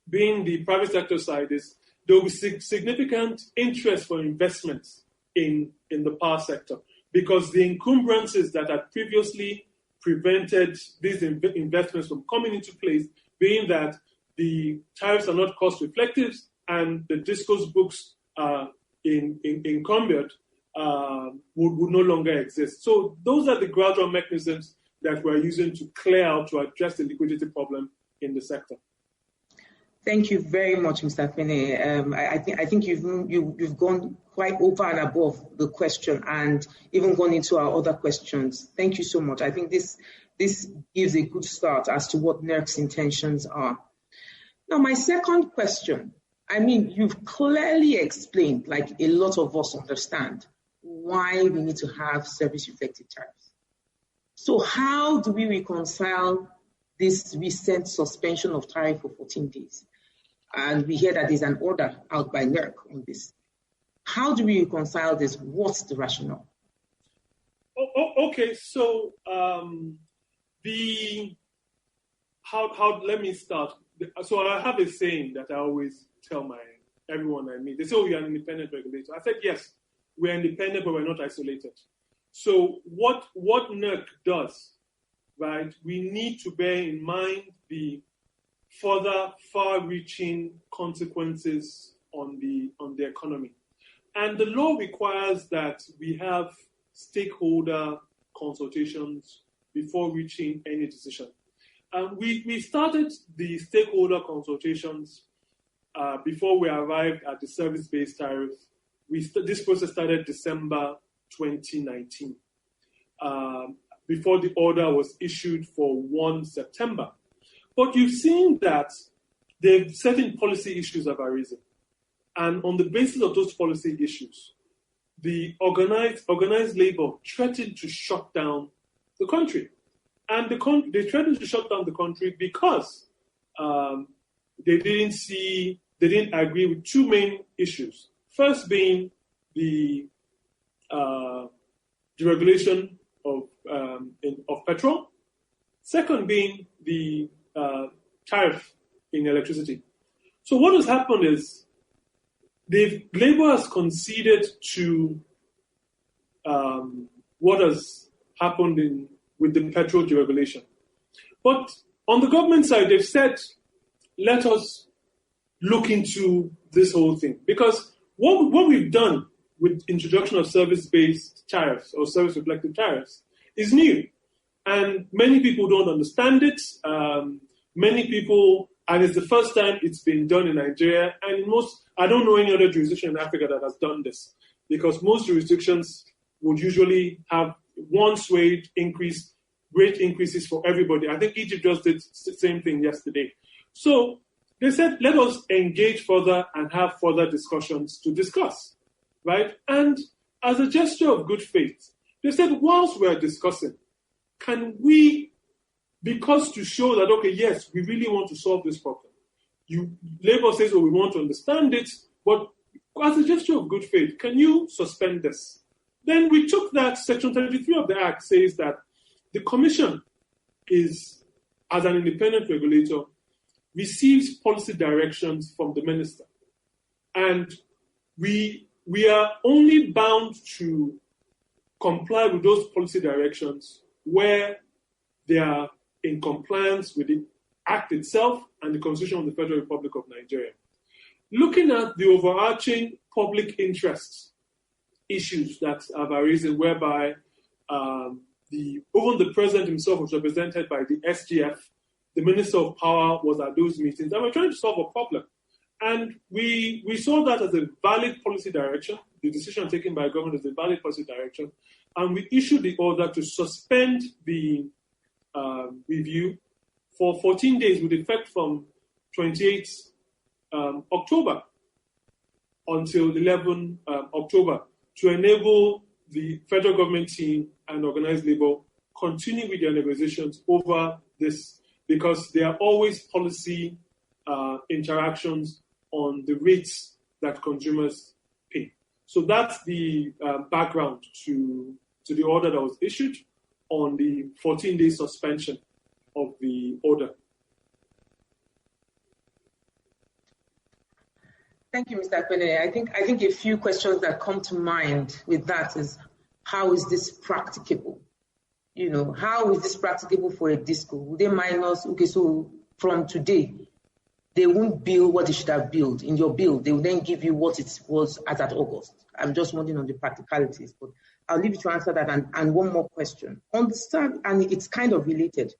being the private sector side, is there will be significant interest for investments in the power sector, because the encumbrances that had previously prevented these investments from coming into place, being that the tariffs are not cost reflective and the DISCOs books are encumbered, would no longer exist. So those are the gradual mechanisms that we're using to clear out, to address the liquidity problem in the sector. Thank you very much, Mr. Pene. I think you've gone quite over and above the question and even gone into our other questions. Thank you so much. I think this gives a good start as to what NERC's intentions are. Now, my second question, I mean, you've clearly explained, like a lot of us understand, why we need to have service-reflective tariffs. So how do we reconcile this recent suspension of tariff for 14 days? And we hear that there's an order out by NERC on this. How do we reconcile this? What's the rationale? Okay, so let me start. So I have a saying that I always tell everyone I meet. They say, "Oh, you're an independent regulator." I said, "Yes, we're independent, but we're not isolated." So what NERC does, right? We need to bear in mind the further far-reaching consequences on the economy. And the law requires that we have stakeholder consultations before reaching any decision. We started the stakeholder consultations before we arrived at the service-based tariff. This process started December 2019, before the order was issued for 1 September. But you've seen that certain policy issues have arisen. And on the basis of those policy issues, the organized labor threatened to shut down the country. And they threatened to shut down the country because they didn't agree with two main issues. First being the deregulation of petrol. Second being the tariff in electricity. So what has happened is labor has conceded to what has happened with the petrol deregulation. But on the government side, they've said, let us look into this whole thing. Because what we've done with introduction of service-based tariffs or service-reflective tariffs is new. And many people don't understand it. And it's the first time it's been done in Nigeria. And I don't know any other jurisdiction in Africa that has done this, because most jurisdictions would usually have one rate increases for everybody. I think Egypt just did the same thing yesterday. So they said, let us engage further and have further discussions to discuss, right? And as a gesture of good faith, they said, whilst we're discussing, can we, because to show that, okay, yes, we really want to solve this problem. Labour says, we want to understand it, but as a gesture of good faith, can you suspend this? Then we took that Section 33 of the Act says that the Commission is, as an independent regulator, receives policy directions from the Minister. And we are only bound to comply with those policy directions where they are in compliance with the Act itself and the Constitution of the Federal Republic of Nigeria. Looking at the overarching public interest issues that have arisen, whereby even the President himself was represented by the SGF, the Minister of Power was at those meetings, and we're trying to solve a problem. And we saw that as a valid policy direction. The decision taken by government is a valid policy direction. And we issued the order to suspend the review for 14 days with effect from 28 October until 11 October to enable the federal government team and organized labor continue with their negotiations over this, because there are always policy interactions on the rates that consumers pay. So that's the background to the order that was issued on the 14-day suspension of the order. Thank you, Mr. Pene. I think a few questions that come to mind with that is, how is this practicable? How is this practicable for a DISCO? Would they minus, okay, so from today, they won't bill what they should have billed. In your bill, they will then give you what it was as at August. I'm just wondering on the practicalities, but I'll leave you to answer that. And one more question. Understand, and it's kind of related.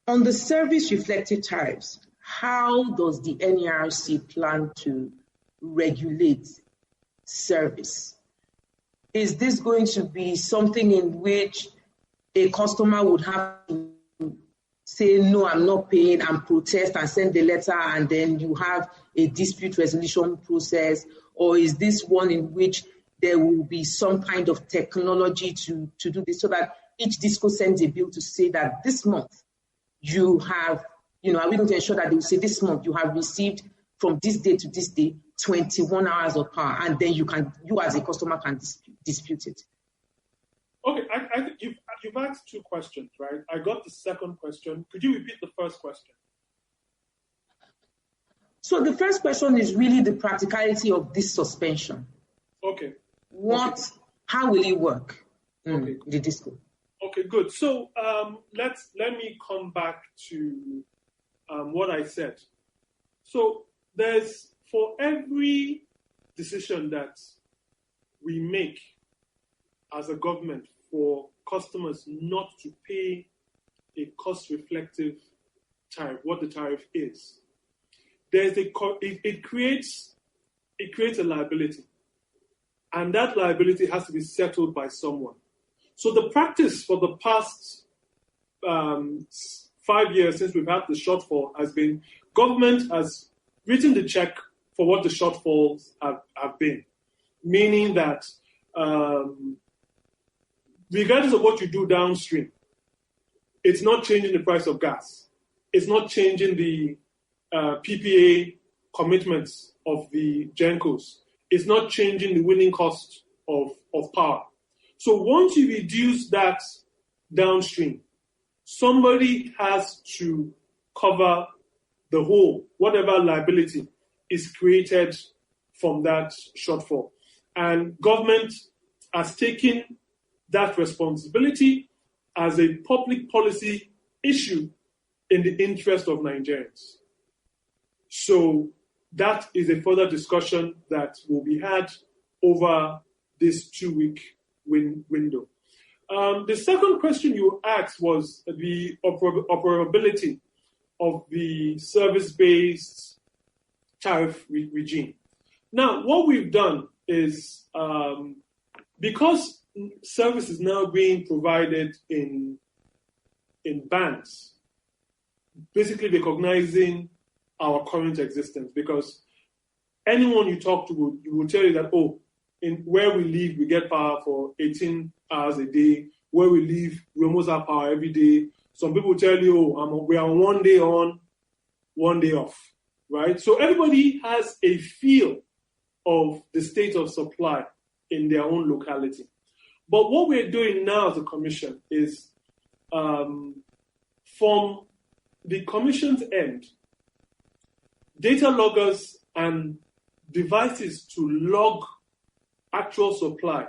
On the service reflected tariffs, how does the NERC plan to regulate service? Is this going to be something in which a customer would have to say, no, I'm not paying, and protest and send the letter, and then you have a dispute resolution process? Or is this one in which there will be some kind of technology to do this, so that each disco sends a bill to say that this month you have, are we going to ensure that they will say this month you have received from this day to this day 21 hours of power, and then you as a customer can dispute it? Okay, I think you've asked two questions, right? I got the second question. Could you repeat the first question? So the first question is really the practicality of this suspension. Okay. How will it work? Okay. The disco. Okay, good. So let me come back to what I said. So for every decision that we make as a government for customers not to pay a cost-reflective tariff, what the tariff is, it creates a liability, and that liability has to be settled by someone. So the practice for the past 5 years since we've had the shortfall has been government has written the check for what the shortfalls have been, meaning that regardless of what you do downstream, it's not changing the price of gas. It's not changing the PPA commitments of the GenCos. It's not changing the winning cost of power. So once you reduce that downstream, somebody has to cover the whole, whatever liability is created from that shortfall. And government has taken that responsibility as a public policy issue in the interest of Nigerians. So that is a further discussion that will be had over this 2-week window. The second question you asked was the operability of the service-based tariff regime. Now, what we've done is, because service is now being provided in bands, basically recognizing our current existence, because anyone you talk to will tell you that, in where we live, we get power for 18 hours a day. Where we live, we almost have power every day. Some people tell you, we are 1 day on, 1 day off, right? So everybody has a feel of the state of supply in their own locality. But what we're doing now as a commission is, from the commission's end, data loggers and devices to log actual supply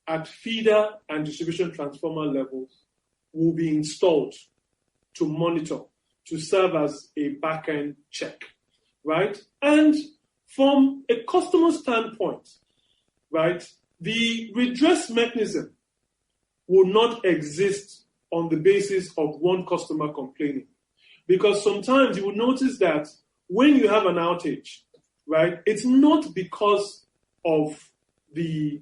at feeder and distribution transformer levels will be installed to monitor, to serve as a back-end check, right? And from a customer standpoint, right, the redress mechanism will not exist on the basis of one customer complaining. Because sometimes you will notice that when you have an outage, right, it's not because of the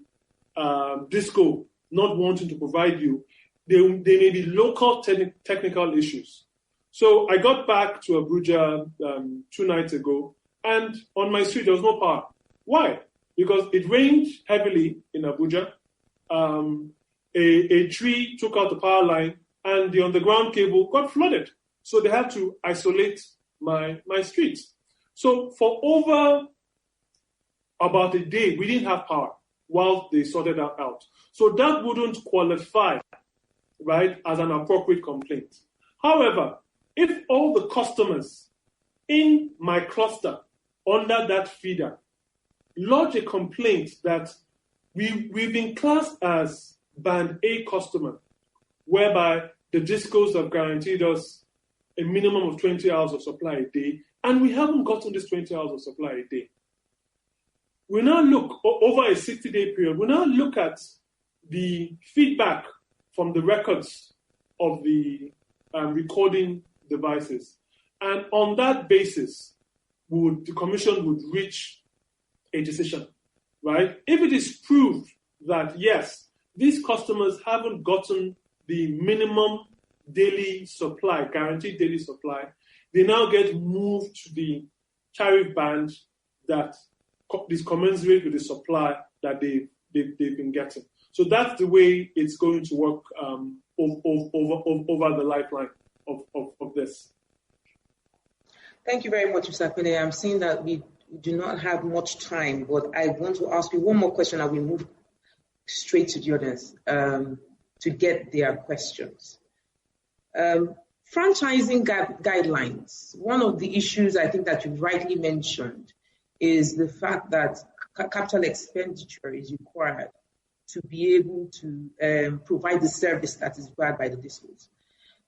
DISCO not wanting to provide you. There may be local technical issues. So I got back to Abuja 2 nights ago, and on my street there was no power. Why? Because it rained heavily in Abuja. A tree took out the power line, and the underground cable got flooded. So they had to isolate my street. So for over about a day, we didn't have power while they sorted that out. So that wouldn't qualify, right, as an appropriate complaint. However, if all the customers in my cluster under that feeder lodge a complaint that we've been classed as Band A customer, whereby the DISCOs have guaranteed us a minimum of 20 hours of supply a day, And we haven't gotten this 20 hours of supply a day. We now look over a 60-day period. We now look at the feedback from the records of the recording devices. And on that basis, the commission would reach a decision, right? If it is proved that, yes, these customers haven't gotten the minimum daily supply, guaranteed daily supply, they now get moved to the tariff band that is commensurate with the supply that they've been getting. So that's the way it's going to work over the lifeline of this. Thank you very much, Mr. Akpene. I'm seeing that we do not have much time, but I want to ask you one more question and we move straight to the audience to get their questions. Franchising guidelines. One of the issues I think that you rightly mentioned is the fact that capital expenditure is required to be able to provide the service that is required by the discos.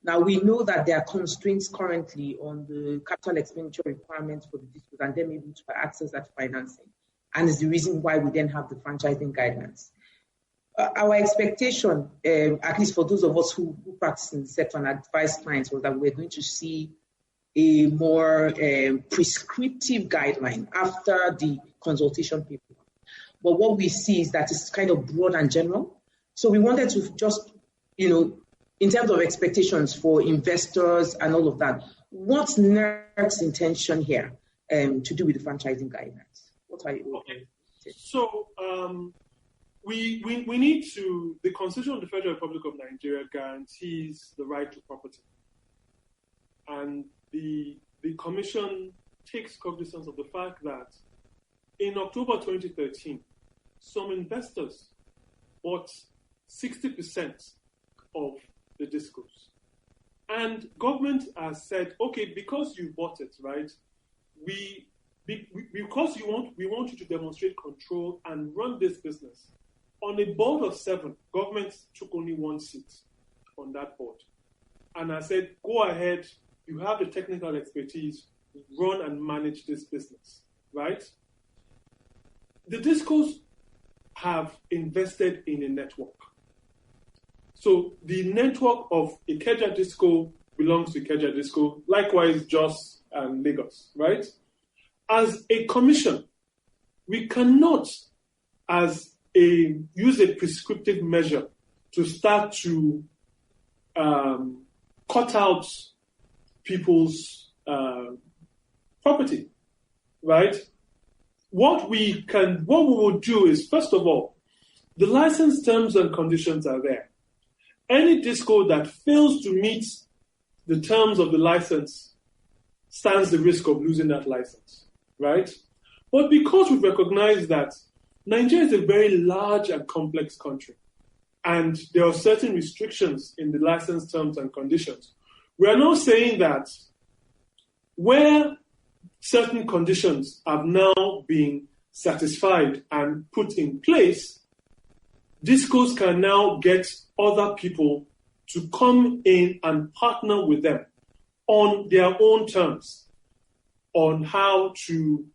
Now, we know that there are constraints currently on the capital expenditure requirements for the discos and them able to access that financing. And it's the reason why we then have the franchising guidelines. Our expectation, at least for those of us who practice in the sector and advise clients, was that we're going to see a more prescriptive guideline after the consultation paper. But what we see is that it's kind of broad and general. So we wanted to just, in terms of expectations for investors and all of that, what's NERC's intention here to do with the franchising guidelines? What are you? Okay. So we need to, the Constitution of the Federal Republic of Nigeria guarantees the right to property. And the Commission takes cognizance of the fact that in October 2013, some investors bought 60% of the discos. And government has said, okay, because you bought it, right, because we want you to demonstrate control and run this business. On a board of 7, government took only 1 seat on that board. And I said, go ahead, you have the technical expertise, run and manage this business, right? The discos have invested in a network. So the network of Ikeja Disco belongs to Ikeja Disco, likewise Jos and Lagos, right? As a commission, we cannot, use a prescriptive measure to start to cut out people's property, right? What we will do is, first of all, the license terms and conditions are there. Any disco that fails to meet the terms of the license stands the risk of losing that license, right? But because we've recognized that Nigeria is a very large and complex country, and there are certain restrictions in the license terms and conditions, we are now saying that where certain conditions have now been satisfied and put in place, discos can now get other people to come in and partner with them on their own terms on how to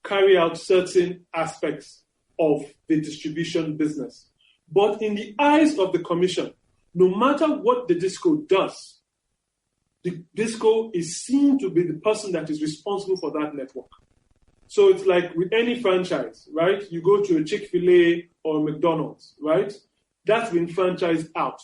carry out certain aspects of the distribution business. But in the eyes of the commission, no matter what the disco does, the disco is seen to be the person that is responsible for that network. So it's like with any franchise, right? You go to a Chick-fil-A or a McDonald's, right? That's been franchised out,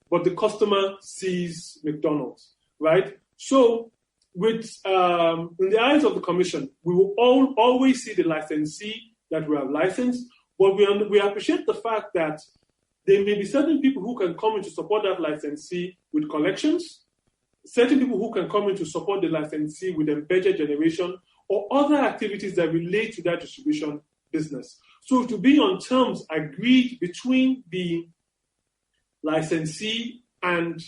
but the customer sees McDonald's, right? So with in the eyes of the commission, we will always see the licensee that we have licensed, but we appreciate the fact that there may be certain people who can come in to support that licensee with collections, certain people who can come in to support the licensee with embedded generation, or other activities that relate to that distribution business. So to be on terms agreed between the licensee and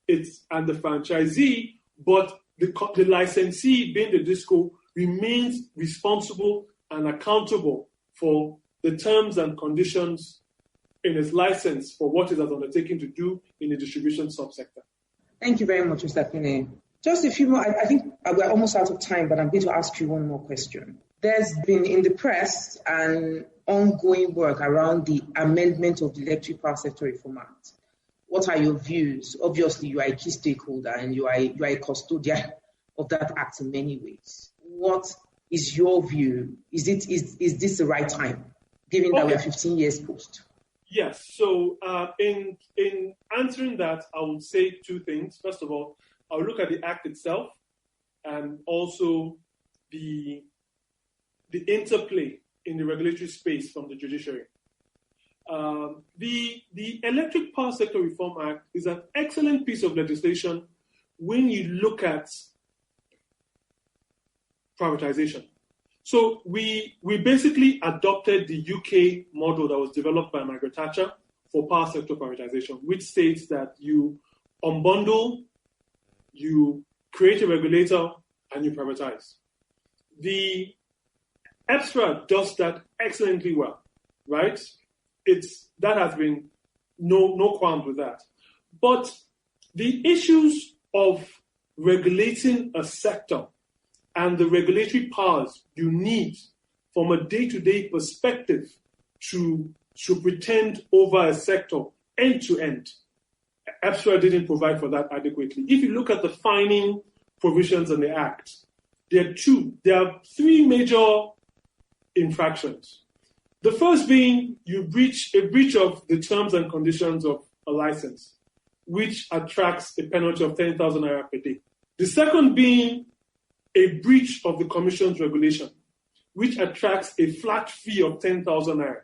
the franchisee, but the licensee, being the disco, remains responsible and accountable for the terms and conditions in its license for what it has undertaken to do in the distribution subsector. Thank you very much, Mr. Akpene. Just a few more. I think we're almost out of time, but I'm going to ask you one more question. There's been in the press an ongoing work around the amendment of the Electric Power Sector Reform Act. What are your views? Obviously, you are a key stakeholder and you are a custodian of that act in many ways. What is your view? Is this the right time, given that we're 15 years post? Yes. So in answering that, I would say two things. First of all, I'll look at the act itself and also the interplay in the regulatory space from the judiciary. The Electric Power Sector Reform Act is an excellent piece of legislation when you look at privatization. So we basically adopted the UK model that was developed by Margaret Thatcher for power sector privatization, which states that you unbundle, you create a regulator, and you privatize. The EPSRA does that excellently well, right? That has been no qualms with that. But the issues of regulating a sector and the regulatory powers you need from a day-to-day perspective to pretend over a sector end to end, EPSRA didn't provide for that adequately. If you look at the fining provisions in the Act, there are three major infractions. The first being a breach of the terms and conditions of a license, which attracts a penalty of 10,000 naira per day. The second being a breach of the Commission's regulation, which attracts a flat fee of 10,000 naira.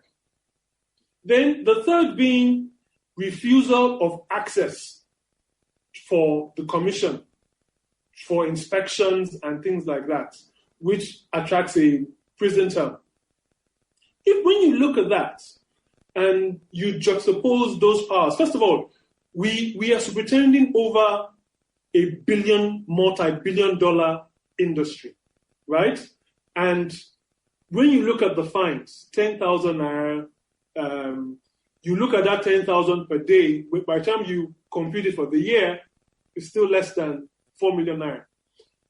Then the third being refusal of access for the Commission for inspections and things like that, which attracts a prison term. When you look at that and you juxtapose those powers, first of all, we are superintending over a multi-billion-dollar industry, right? And when you look at the fines, 10,000 naira, you look at that 10,000 per day, by the time you compute it for the year, it's still less than 4 million naira.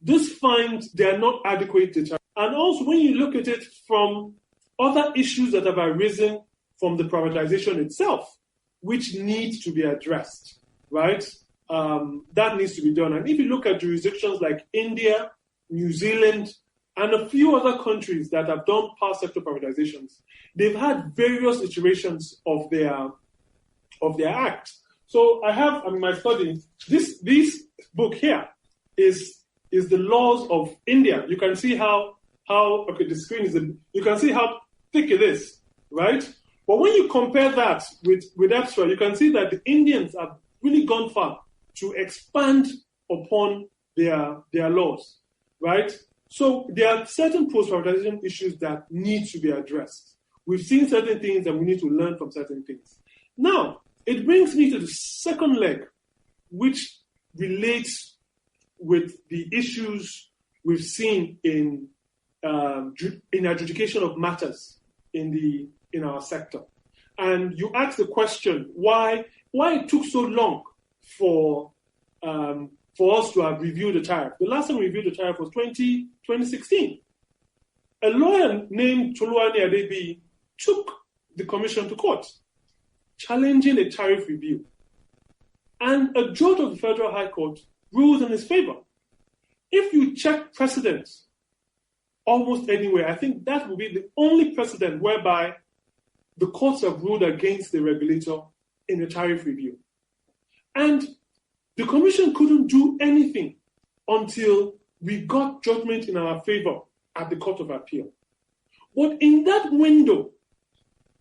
These fines, they are not adequate deterrent. And also when you look at it from other issues that have arisen from the privatization itself, which need to be addressed, right? That needs to be done. And if you look at jurisdictions like India, New Zealand, and a few other countries that have done power sector privatizations, they've had various iterations of their act. So I have in my study, this book here is the laws of India. You can see how the screen is, you can see how thick it is, right? But when you compare that with EPSRA, you can see that the Indians have really gone far to expand upon their laws, right? So there are certain post-privatization issues that need to be addressed. We've seen certain things and we need to learn from certain things. Now, it brings me to the second leg, which relates with the issues we've seen in adjudication of matters in our sector. And you ask the question, why it took so long for us to have reviewed the tariff. The last time we reviewed the tariff was 2016. A lawyer named Toluwani Adebi took the commission to court, challenging a tariff review. And a judge of the Federal High Court ruled in his favor. If you check precedents almost anywhere, I think that will be the only precedent whereby the courts have ruled against the regulator in a tariff review. And the commission couldn't do anything until we got judgment in our favor at the Court of Appeal. But in that window,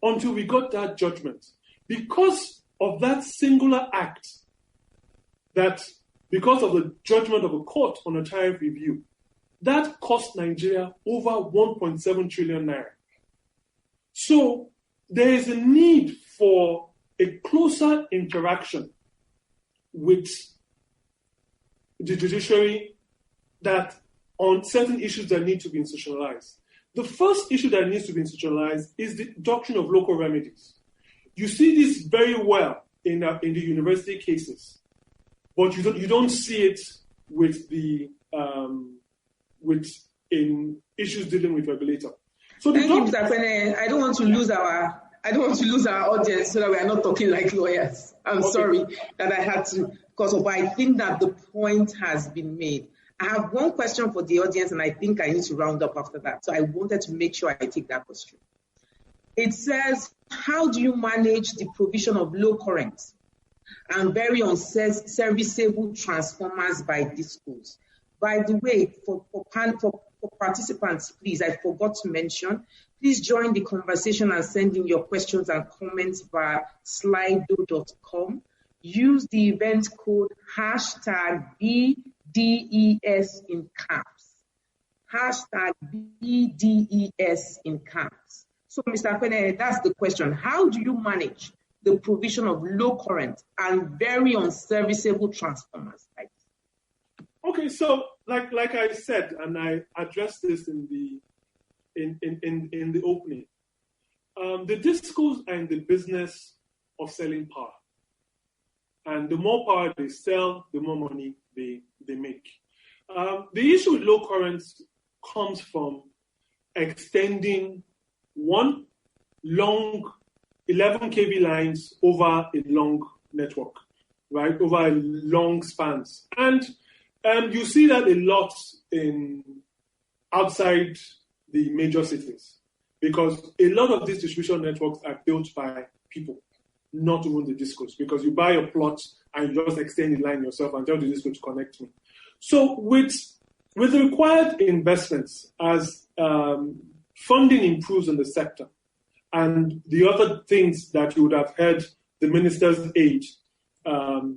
until we got that judgment, because of that singular act, that because of the judgment of a court on a tariff review, that cost Nigeria over 1.7 trillion naira. So there is a need for a closer interaction with the judiciary that on certain issues that need to be institutionalized. The first issue that needs to be institutionalized is the doctrine of local remedies. You see this very well in the university cases, but you don't see it with in issues dealing with regulator. So thank you, Mr. Pene. I don't want to lose our audience so that we are not talking like lawyers. I'm sorry that I had to, but I think that the point has been made. I have one question for the audience, and I think I need to round up after that. So I wanted to make sure I take that question. It says, how do you manage the provision of low current and very unserviceable transformers by DISCOs? By the way, for participants, please, I forgot to mention, please join the conversation and send in your questions and comments via slido.com. Use the event code #BDES in caps. #BDES in caps. So, Mr. Pene, that's the question. How do you manage the provision of low current and very unserviceable transformers? Okay, so like I said, and I addressed this in the opening, the DISCOs are in the business of selling power, and the more power they sell, the more money they make. The issue with low currents comes from extending one long 11 kV lines over a long network, right? Over long spans. And you see that a lot outside the major cities, because a lot of these distribution networks are built by people, not even the DISCOs, because you buy a plot and you just extend the line yourself and tell the DISCO to connect me. So with the required investments, as funding improves in the sector, and the other things that you would have heard the minister's aide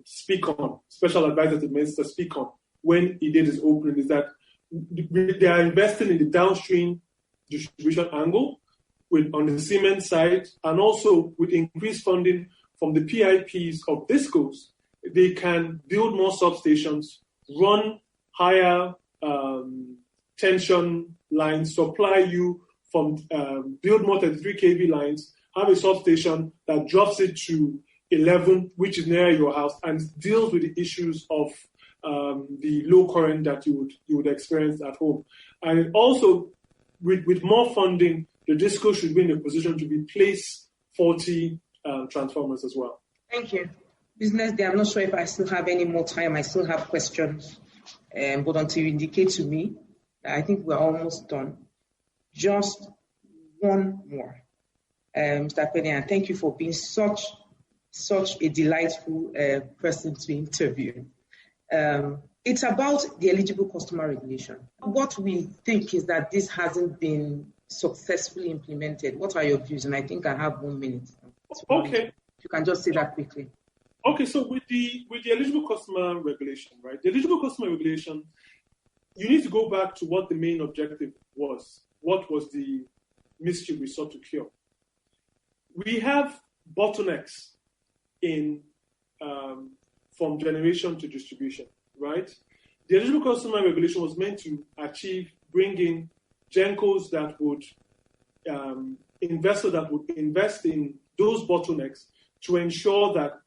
speak on, special advisor to the minister speak on when he did his opening, is that they are investing in the downstream distribution angle on the cement side, and also with increased funding from the PIPs of DISCOs, they can build more substations, run higher tension lines, supply you from build more 33 kV lines, have a substation that drops it to 11, which is near your house, and deals with the issues of the low current that you would experience at home. And also, with more funding, the DISCO should be in a position to replace 40 transformers as well. Thank you. Business Day, I'm not sure if I still have any more time. I still have questions. But until you indicate to me, I think we're almost done. Just one more. Mr. Pene, thank you for being such a delightful person to interview. It's about the eligible customer regulation. What we think is that this hasn't been successfully implemented. What are your views? And I think I have 1 minute. Okay. You can just say that quickly. Okay, so with the eligible customer regulation, right? The eligible customer regulation, you need to go back to what the main objective was. What was the mischief we sought to cure? We have bottlenecks in from generation to distribution, right? The eligible customer regulation was meant to bring in GENCOs that would, investors that would invest in those bottlenecks to ensure that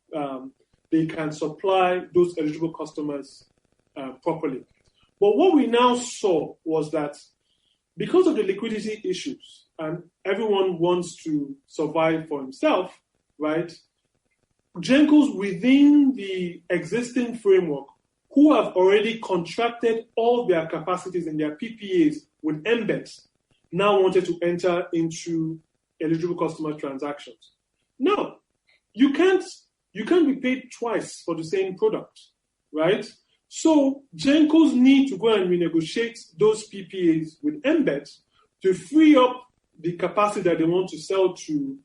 they can supply those eligible customers properly. But what we now saw was that because of the liquidity issues, and everyone wants to survive for himself, right? GENCOs within the existing framework who have already contracted all their capacities in their PPAs with MBEDs now wanted to enter into eligible customer transactions. Now, you can't be paid twice for the same product, right? So GENCOs need to go and renegotiate those PPAs with MBEDs to free up the capacity that they want to sell to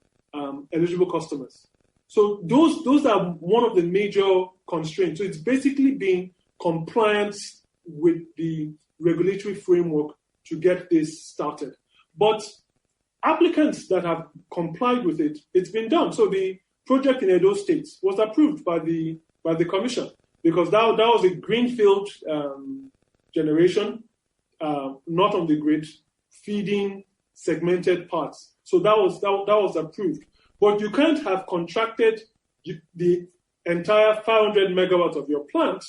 eligible customers. So those are one of the major constraints. So it's basically being compliant with the regulatory framework to get this started. But applicants that have complied with it, it's been done. So the project in Edo State was approved by the commission, because that was a greenfield generation, not on the grid, feeding segmented parts. So that was approved. But you can't have contracted the entire 500 megawatts of your plant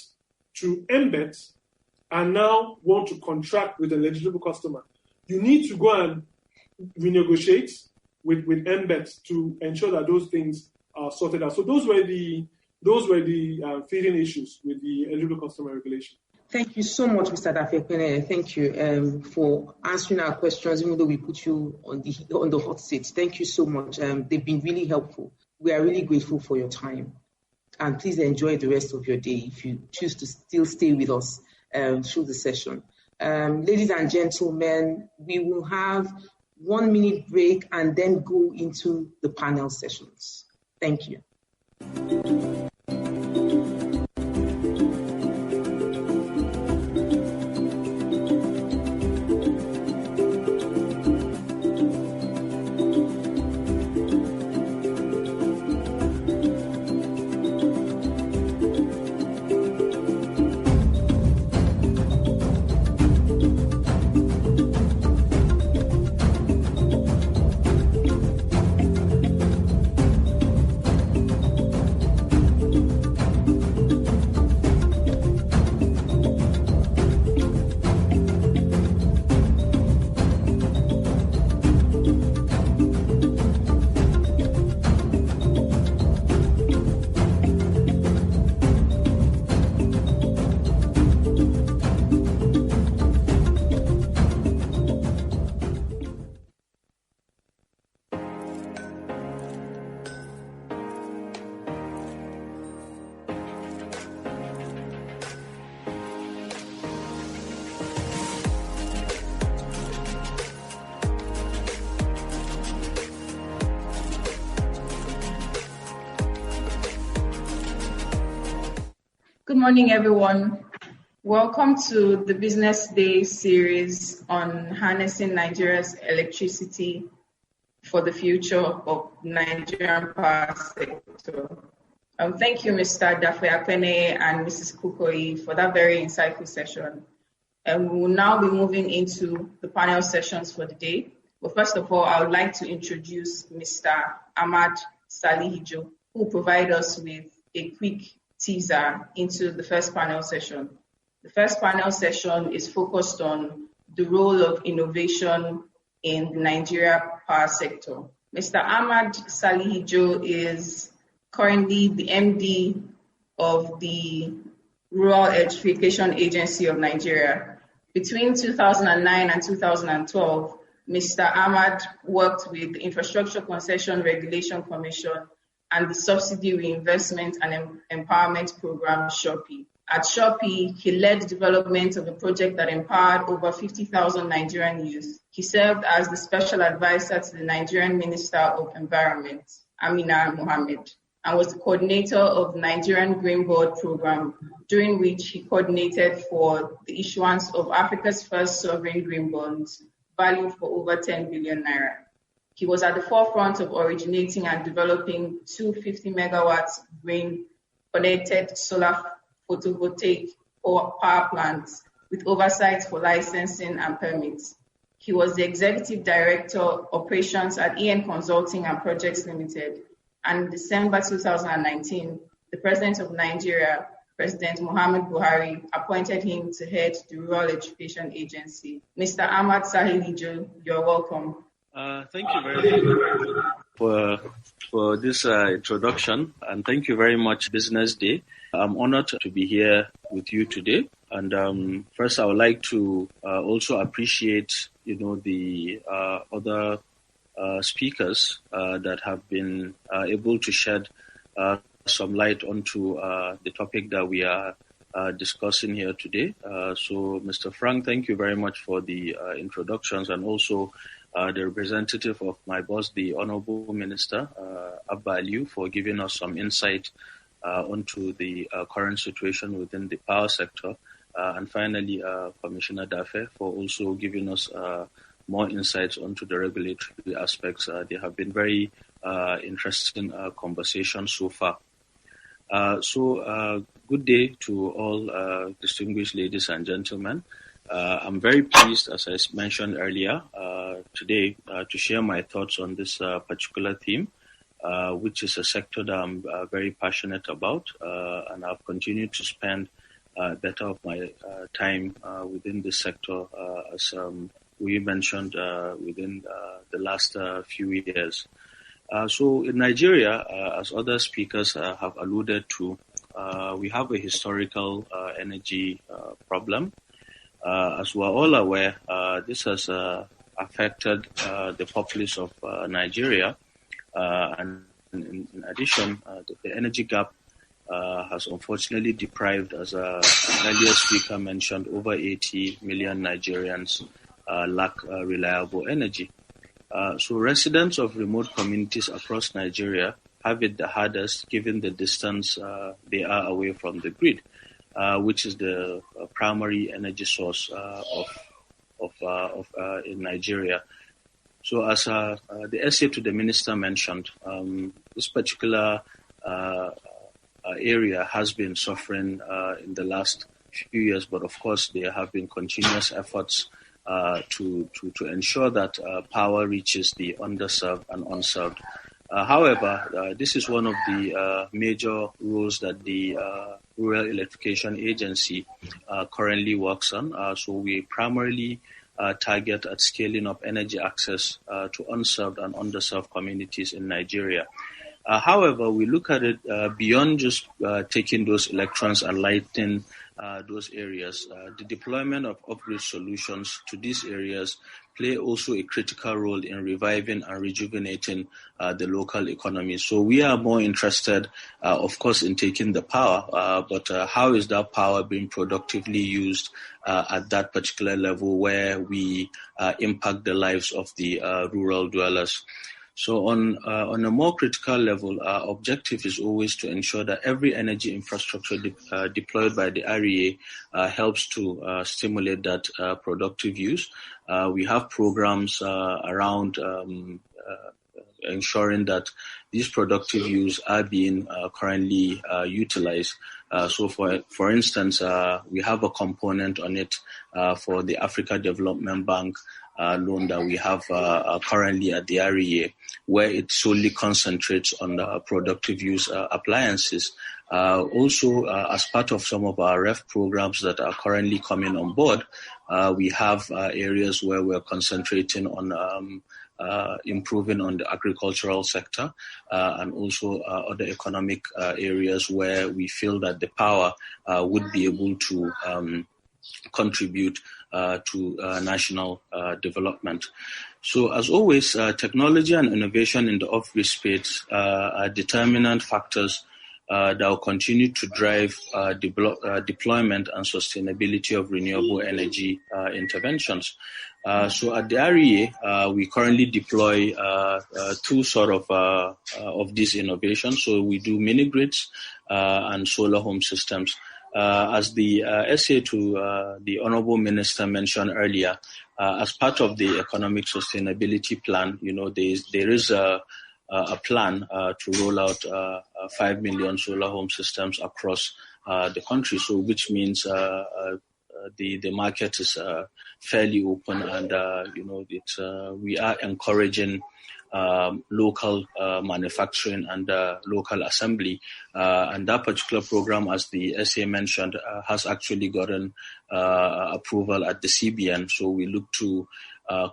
to MBEDs and now want to contract with an eligible customer, you need to go and renegotiate with MBET to ensure that those things are sorted out. So those were the feeding issues with the eligible customer regulation. Thank you so much, Mr. Dafekwene. Thank you for answering our questions, even though we put you on the hot seat. Thank you so much. They've been really helpful. We are really grateful for your time. And please enjoy the rest of your day if you choose to still stay with us through the session. Ladies and gentlemen, we will have 1 minute break and then go into the panel sessions. Thank you. Good morning, everyone. Welcome to the Business Day series on harnessing Nigeria's electricity for the future of Nigerian power sector. Thank you, Mr. Dafekwene and Mrs. Kukoi, for that very insightful session. We will now be moving into the panel sessions for the day. But first of all, I would like to introduce Mr. Ahmad Salihijo, who will provide us with a quick teaser into the first panel session. The first panel session is focused on the role of innovation in the Nigeria power sector. Mr. Ahmad Salihijo is currently the MD of the Rural Electrification Agency of Nigeria. Between 2009 and 2012, Mr. Ahmad worked with the Infrastructure Concession Regulation Commission and the Subsidy Reinvestment and Empowerment Program, SHOPI. At SHOPI, he led the development of a project that empowered over 50,000 Nigerian youth. He served as the special advisor to the Nigerian Minister of Environment, Amina Mohammed, and was the coordinator of the Nigerian Green Board program, during which he coordinated for the issuance of Africa's first sovereign green bonds, valued for over 10 billion naira. He was at the forefront of originating and developing 250 megawatts green-connected solar photovoltaic power plants with oversight for licensing and permits. He was the Executive Director of Operations at EN Consulting and Projects Limited. And in December 2019, the President of Nigeria, President Muhammadu Buhari, appointed him to head the Rural Electrification Agency. Mr. Ahmad Salihijo, you're welcome. Thank you very much for this introduction, and thank you very much, Business Day. I'm honored to be here with you today. And first, I would like to also appreciate, the other speakers that have been able to shed some light onto the topic that we are discussing here today. So, Mr. Frank, thank you very much for the introductions, and also the representative of my boss, the Honorable Minister, Abba Aliyu, for giving us some insight onto the current situation within the power sector. And finally, Commissioner Dafe, for also giving us more insights onto the regulatory aspects. They have been very interesting conversations so far. Good day to all distinguished ladies and gentlemen. I'm very pleased, as I mentioned earlier, today to share my thoughts on this particular theme, which is a sector that I'm very passionate about, and I've continued to spend better of my time within this sector, as we mentioned within the last few years. So in Nigeria, as other speakers have alluded to, we have a historical energy problem. As we're all aware, this has affected the populace of Nigeria, and in addition, the energy gap has unfortunately deprived, as an earlier speaker mentioned, over 80 million Nigerians lack reliable energy. So residents of remote communities across Nigeria have it the hardest given the distance they are away from the grid, which is the primary energy source in Nigeria. So as the essay to the minister mentioned, this particular area has been suffering in the last few years, but of course there have been continuous efforts to ensure that power reaches the underserved and unserved. However, this is one of the major roles that the Rural Electrification Agency currently works on. So we primarily target at scaling up energy access to unserved and underserved communities in Nigeria. However, we look at it beyond just taking those electrons and lighting those areas. The deployment of off-grid solutions to these areas play also a critical role in reviving and rejuvenating the local economy. So we are more interested, of course, in taking the power, but how is that power being productively used at that particular level where we impact the lives of the rural dwellers? So on a more critical level, our objective is always to ensure that every energy infrastructure deployed by the REA helps to stimulate that productive use. We have programs around ensuring that these productive use are being currently utilized. So for instance, we have a component on it for the Africa Development Bank loan that we have currently at the REA, where it solely concentrates on the productive use appliances. Also, as part of some of our REF programs that are currently coming on board, we have areas where we're concentrating on improving on the agricultural sector and also other economic areas where we feel that the power would be able to contribute to national development. So as always, technology and innovation in the off-grid space are determinant factors that will continue to drive deployment and sustainability of renewable energy interventions. So at the REA, we currently deploy two sort of these innovations. So we do mini grids and solar home systems. As the essay to the Honorable Minister mentioned earlier, as part of the economic sustainability plan, there is a plan to roll out 5 million solar home systems across the country. So, which means the market is fairly open, and we are encouraging local manufacturing and local assembly. And that particular program, as the SA mentioned, has actually gotten approval at the CBN. So we look to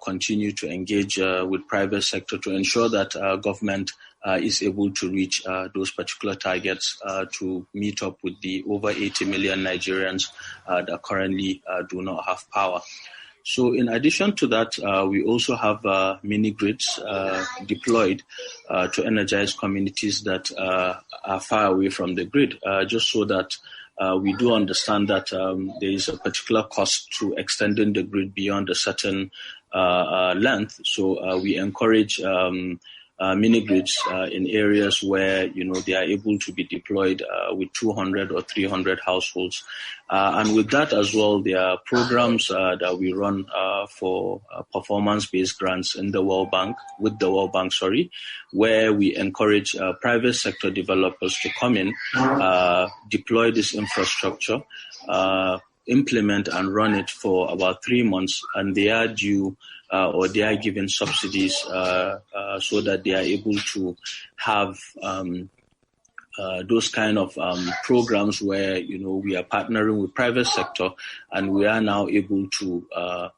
continue to engage with private sector to ensure that government is able to reach those particular targets to meet up with the over 80 million Nigerians that currently do not have power. So in addition to that, we also have mini grids deployed to energize communities that are far away from the grid, just so that we do understand that there is a particular cost to extending the grid beyond a certain length. So we encourage mini grids in areas where they are able to be deployed with 200 or 300 households, and with that as well, there are programs that we run for performance-based grants in the World Bank, where we encourage private sector developers to come in, deploy this infrastructure, implement and run it for about 3 months, and they are due or they are given subsidies so that they are able to have those kind of programs where, we are partnering with private sector, and we are now able to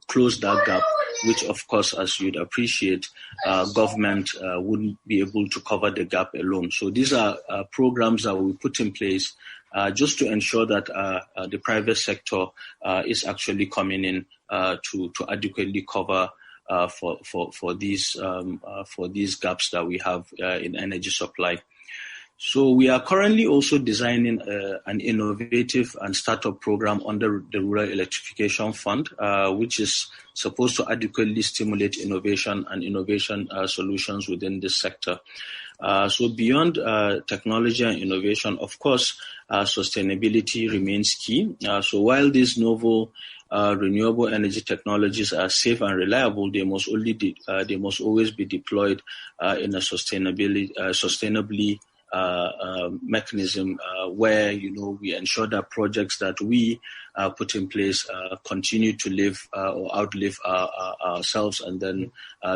close that gap, which of course, as you'd appreciate, government wouldn't be able to cover the gap alone. So these are programs that we put in place just to ensure that the private sector is actually coming in to adequately cover for these gaps that we have in energy supply. So we are currently also designing an innovative and startup program under the Rural Electrification Fund, which is supposed to adequately stimulate innovation and innovation solutions within this sector. So beyond technology and innovation, of course, sustainability remains key. So while these novel renewable energy technologies are safe and reliable, they must always be deployed in a sustainably mechanism where we ensure that projects that we put in place continue to live or outlive ourselves, and then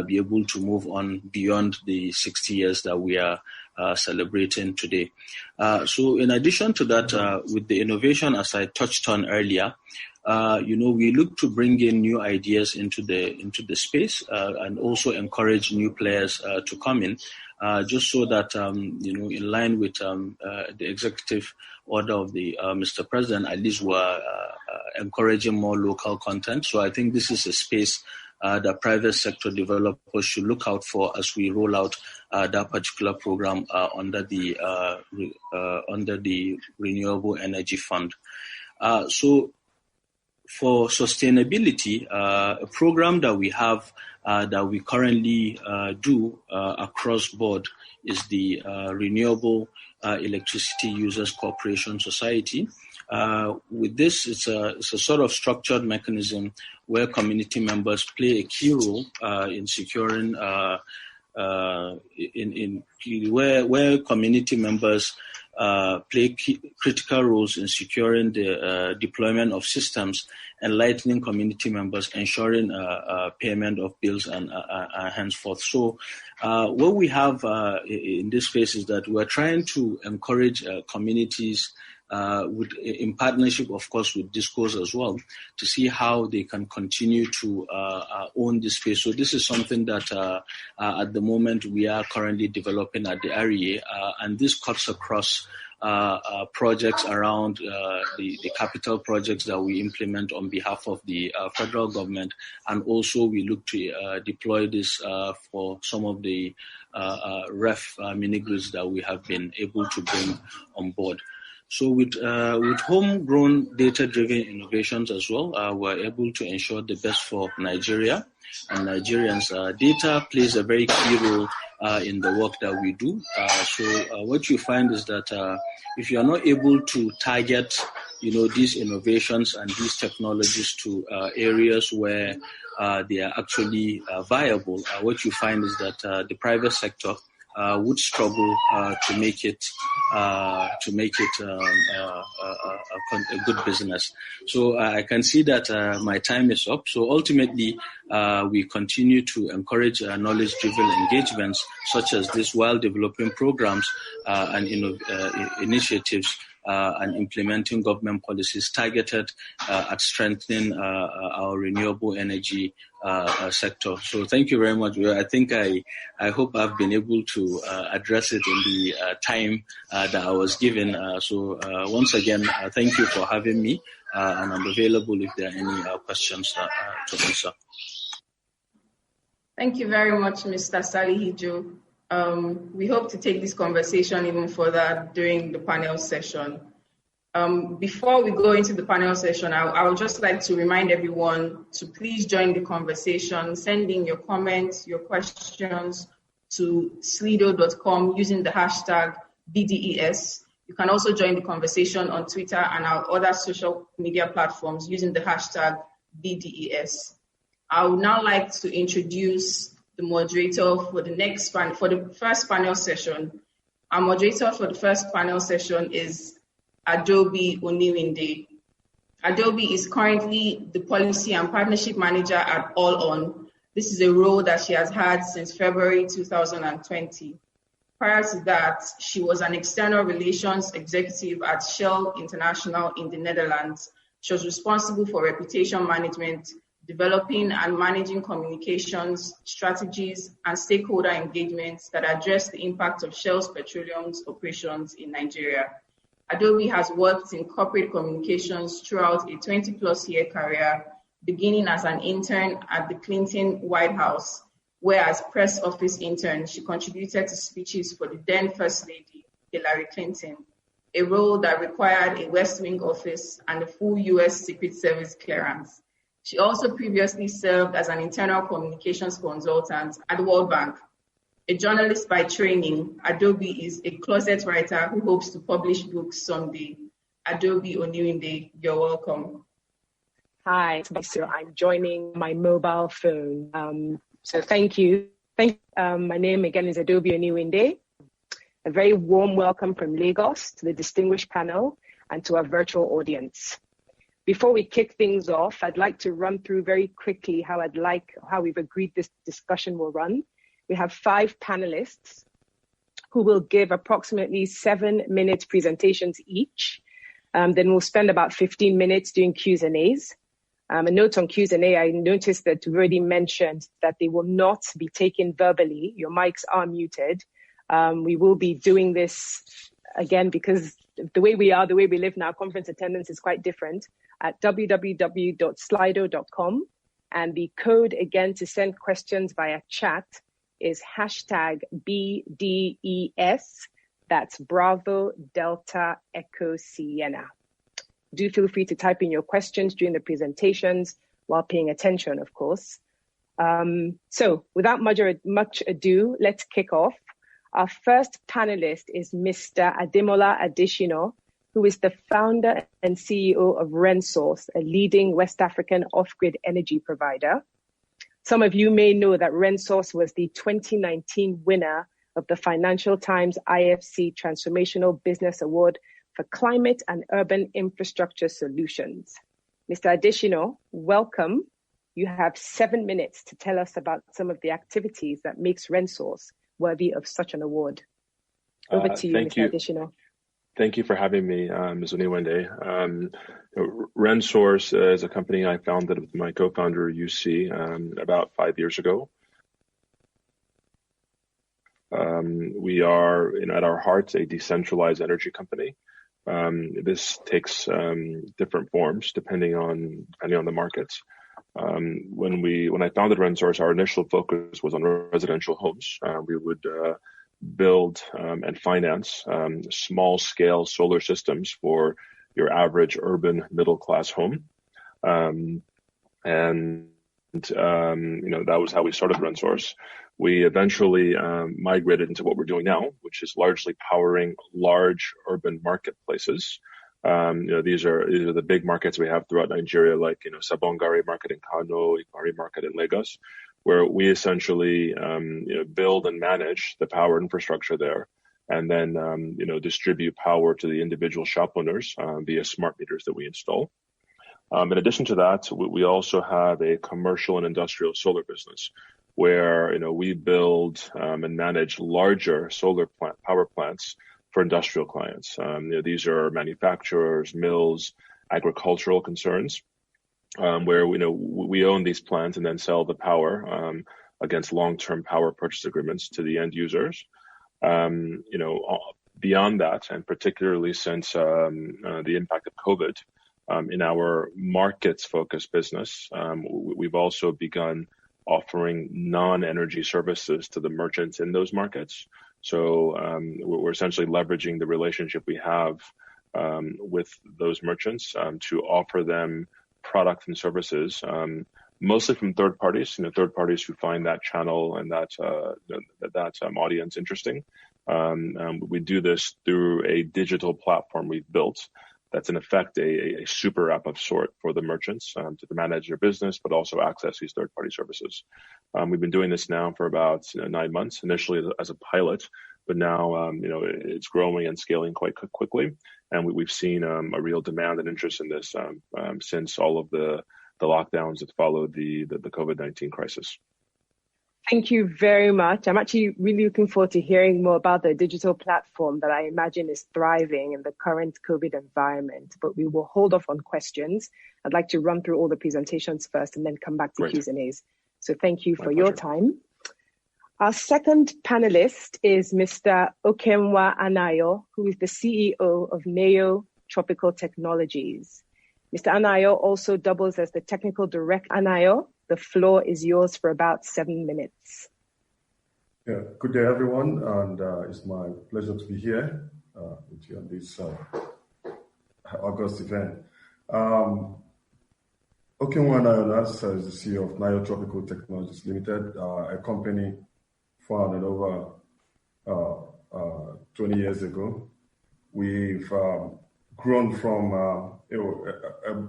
be able to move on beyond the 60 years that we are celebrating today. So in addition to that, with the innovation, as I touched on earlier, we look to bring in new ideas into the space and also encourage new players to come in, just so that in line with the executive order of the Mr. President, at least we're encouraging more local content. So I think this is a space that private sector developers should look out for as we roll out that particular program under the Renewable Energy Fund. So for sustainability, a program that we have that we currently do across board is the Renewable Electricity Users Corporation Society. With this, it's a sort of structured mechanism where community members play a key role in securing where community members play critical roles in securing the deployment of systems, enlightening community members, ensuring payment of bills, and henceforth. So what we have in this space is that we're trying to encourage communities in partnership, of course, with Discos as well, to see how they can continue to own this space. So this is something that at the moment we are currently developing at the REA, and this cuts across projects around the capital projects that we implement on behalf of the federal government, and also we look to deploy this for some of the ref mini-grids that we have been able to bring on board. So with homegrown data-driven innovations as well, we're able to ensure the best for Nigeria and Nigerians. Data plays a very key role in the work that we do. So what you find is that if you are not able to target, these innovations and these technologies to areas where they are actually viable, what you find is that the private sector would struggle to make it a good business. So I can see that my time is up. So ultimately, we continue to encourage knowledge-driven engagements such as this while developing programs and initiatives and implementing government policies targeted at strengthening our renewable energy sector. So thank you very much. I think I hope I've been able to address it in the time that I was given. So once again, thank you for having me, and I'm available if there are any questions to answer. Thank you very much, Mr. Salihijo. We hope to take this conversation even further during the panel session. Before we go into the panel session, I would just like to remind everyone to please join the conversation, sending your comments, your questions to slido.com using the hashtag BDES. You can also join the conversation on Twitter and our other social media platforms using the hashtag BDES. I would now like to introduce the moderator for the first panel session. Our moderator for the first panel session is Adobe Oniwinde. Adobe is currently the Policy and Partnership Manager at All On. This is a role that she has had since February 2020. Prior to that, she was an external relations executive at Shell International in the Netherlands. She was responsible for reputation management, developing and managing communications, strategies, and stakeholder engagements that address the impact of Shell's petroleum operations in Nigeria. Adobe has worked in corporate communications throughout a 20-plus year career, beginning as an intern at the Clinton White House, where as press office intern, she contributed to speeches for the then First Lady, Hillary Clinton, a role that required a West Wing office and a full U.S. Secret Service clearance. She also previously served as an internal communications consultant at the World Bank. A journalist by training, Adobe is a closet writer who hopes to publish books someday. Adobe Oniwinde, you're welcome. Hi, so I'm joining my mobile phone. So thank you. My name again is Adobe Oniwinde. A very warm welcome from Lagos to the distinguished panel and to our virtual audience. Before we kick things off, I'd like to run through very quickly how we've agreed this discussion will run. We have 5 panelists who will give approximately 7-minute presentations each. Then we'll spend about 15 minutes doing Q's and A's. A note on Q's and A, I noticed that we've already mentioned that they will not be taken verbally. Your mics are muted. We will be doing this again because the way we live now, conference attendance is quite different at www.slido.com. And the code again to send questions via chat is #BDES. That's Bravo Delta Echo Sienna. Do feel free to type in your questions during the presentations while paying attention, of course. So without much ado, let's kick off. Our first panelist is Mr. Ademola Adesina, who is the founder and CEO of RenSource, a leading West African off-grid energy provider. Some of you may know that RenSource was the 2019 winner of the Financial Times IFC Transformational Business Award for Climate and Urban Infrastructure Solutions. Mr. Adesina, welcome. You have 7 minutes to tell us about some of the activities that makes RenSource worthy of such an award. Over to you, Mr. Adesina. Thank you for having me, Ms. Oniwinde. RenSource is a company I founded with my co-founder, UC, about 5 years ago. We are, at our hearts, a decentralized energy company. This takes different forms depending on the markets. When I founded RenSource, our initial focus was on residential homes. We would build and finance small-scale solar systems for your average urban middle-class home, and that was how we started RenSource. We eventually migrated into what we're doing now, which is largely powering large urban marketplaces. These are the big markets we have throughout Nigeria, like Sabongari Market in Kano, Ikpari Market in Lagos, where we essentially build and manage the power infrastructure there, and then distribute power to the individual shop owners via smart meters that we install. In addition to that, we also have a commercial and industrial solar business, where we build and manage larger solar power plants for industrial clients. These are manufacturers, mills, agricultural concerns, where we own these plants and then sell the power against long-term power purchase agreements to the end users. Beyond that, and particularly since the impact of COVID, in our markets-focused business, we've also begun offering non-energy services to the merchants in those markets. So we're essentially leveraging the relationship we have with those merchants to offer them products and services, mostly from third parties, third parties who find that channel and that audience interesting. We do this through a digital platform we've built that's in effect a super app of sort for the merchants to manage their business, but also access these third-party services. We've been doing this now for about 9 months, initially as a pilot, but now it's growing and scaling quite quickly, and we've seen a real demand and interest in this since all of the lockdowns that followed the COVID-19 crisis. Thank you very much. I'm actually really looking forward to hearing more about the digital platform that I imagine is thriving in the current COVID environment, but we will hold off on questions. I'd like to run through all the presentations first and then come back to Q&As. So thank you for your time. Our second panelist is Mr. Okenwa Anayo, who is the CEO of Neo Tropical Technologies. Mr. Anayo also doubles as the technical director. Anayo, the floor is yours for about 7 minutes. Yeah, good day, everyone, and it's my pleasure to be here with you on this August event. Okenwa Anayo is the CEO of Neo Tropical Technologies Limited, a company founded over 20 years ago. We've grown from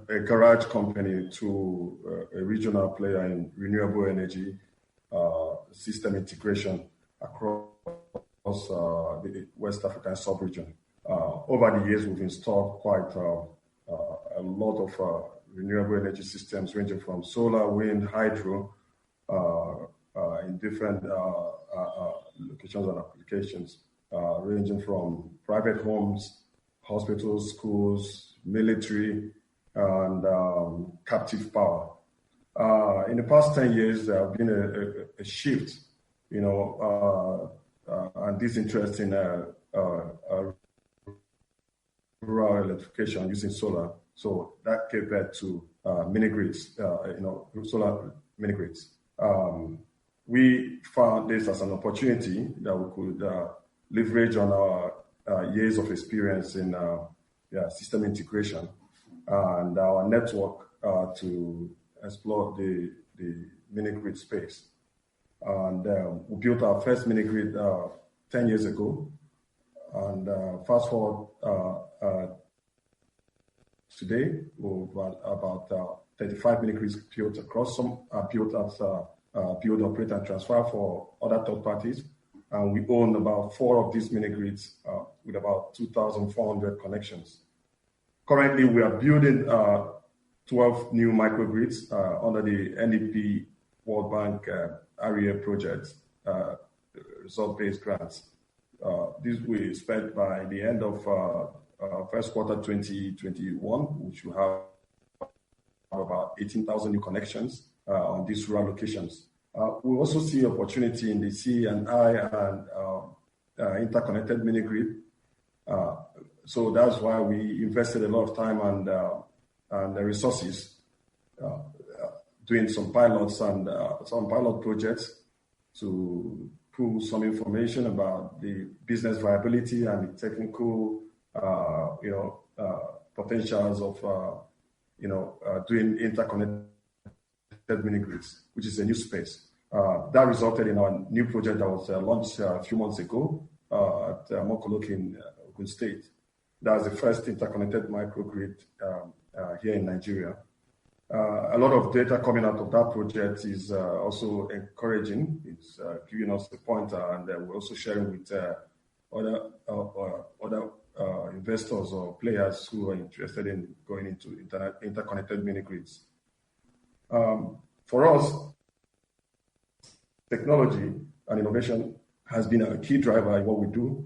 a garage company to a regional player in renewable energy system integration across the West African sub-region. Over the years, we've installed quite a lot of renewable energy systems ranging from solar, wind, hydro, in different locations and applications, ranging from private homes, hospitals, schools, military, and captive power. In the past 10 years, there have been a shift, and this interest in rural electrification using solar. So that gave birth to mini grids, solar mini grids. We found this as an opportunity that we could leverage on our years of experience in system integration and our network to explore the mini grid space. And we built our first mini grid 10 years ago. And fast forward today, we've got about 35 mini grids built across. Some are built as build, operate, and transfer for other third parties. And we own about 4 of these mini grids with about 2,400 connections. Currently, we are building 12 new microgrids under the NEP World Bank area projects, result-based grants. This we expect by the end of first quarter 2021, which will have about 18,000 new connections on these rural locations. We also see opportunity in the C&I and interconnected mini grid. So that's why we invested a lot of time and the resources doing some pilots and some pilot projects to pull some information about the business viability and the technical, potentials of, doing interconnected mini grids, which is a new space. That resulted in our new project that was launched a few months ago at Mokoloki in Ogun State. That's the first interconnected microgrid here in Nigeria. A lot of data coming out of that project is also encouraging. It's giving us the pointer, and we're also sharing with other investors or players who are interested in going into interconnected mini grids. For us, technology and innovation has been a key driver in what we do.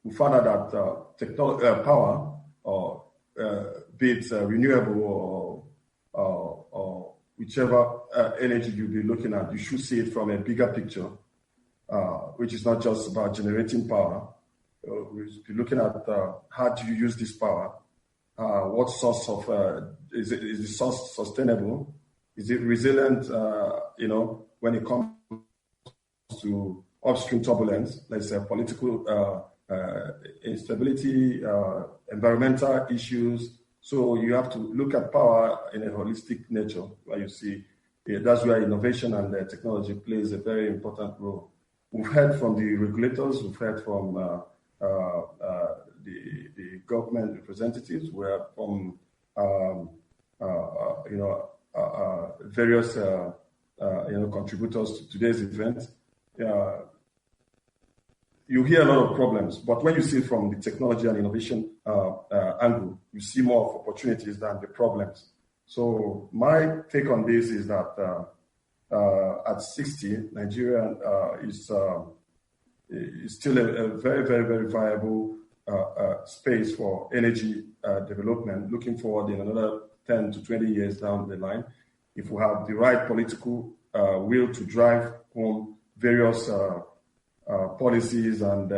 We found out that power, or be it renewable or whichever energy you'll be looking at, you should see it from a bigger picture, which is not just about generating power. We'll be looking at how do you use this power? What source of is the source sustainable? Is it resilient? When it comes to upstream turbulence, let's say political instability, environmental issues. So you have to look at power in a holistic nature, where you see that's where innovation and technology plays a very important role. We've heard from the regulators, we've heard from the government representatives, we're from various contributors to today's event. You hear a lot of problems, but when you see it from the technology and innovation angle, you see more of opportunities than the problems. So my take on this is that at 60, Nigeria is still a very, very, very viable space for energy development, looking forward in another 10 to 20 years down the line. If we have the right political will to drive home various policies and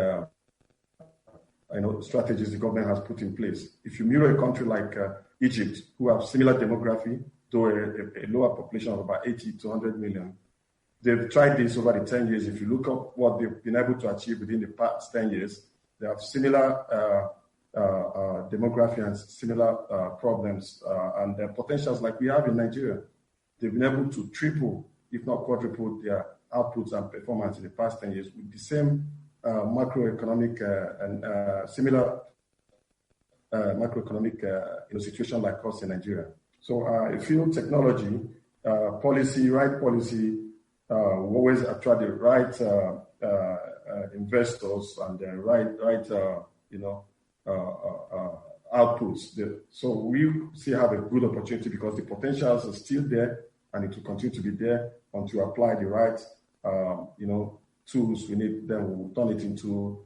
strategies the government has put in place. If you mirror a country like Egypt, who have similar demography, though a lower population of about 80 to 100 million, they've tried this over the 10 years. If you look up what they've been able to achieve within the past 10 years, they have similar demography and similar problems and potentials like we have in Nigeria. They've been able to triple, if not quadruple, their outputs and performance in the past 10 years with the same macroeconomic and similar macroeconomic situation like us in Nigeria. So I feel technology, policy, right policy, will always attract the right investors and the right outputs. So we still have a good opportunity because the potentials are still there and it will continue to be there until we apply the right tools we need, then we'll turn it into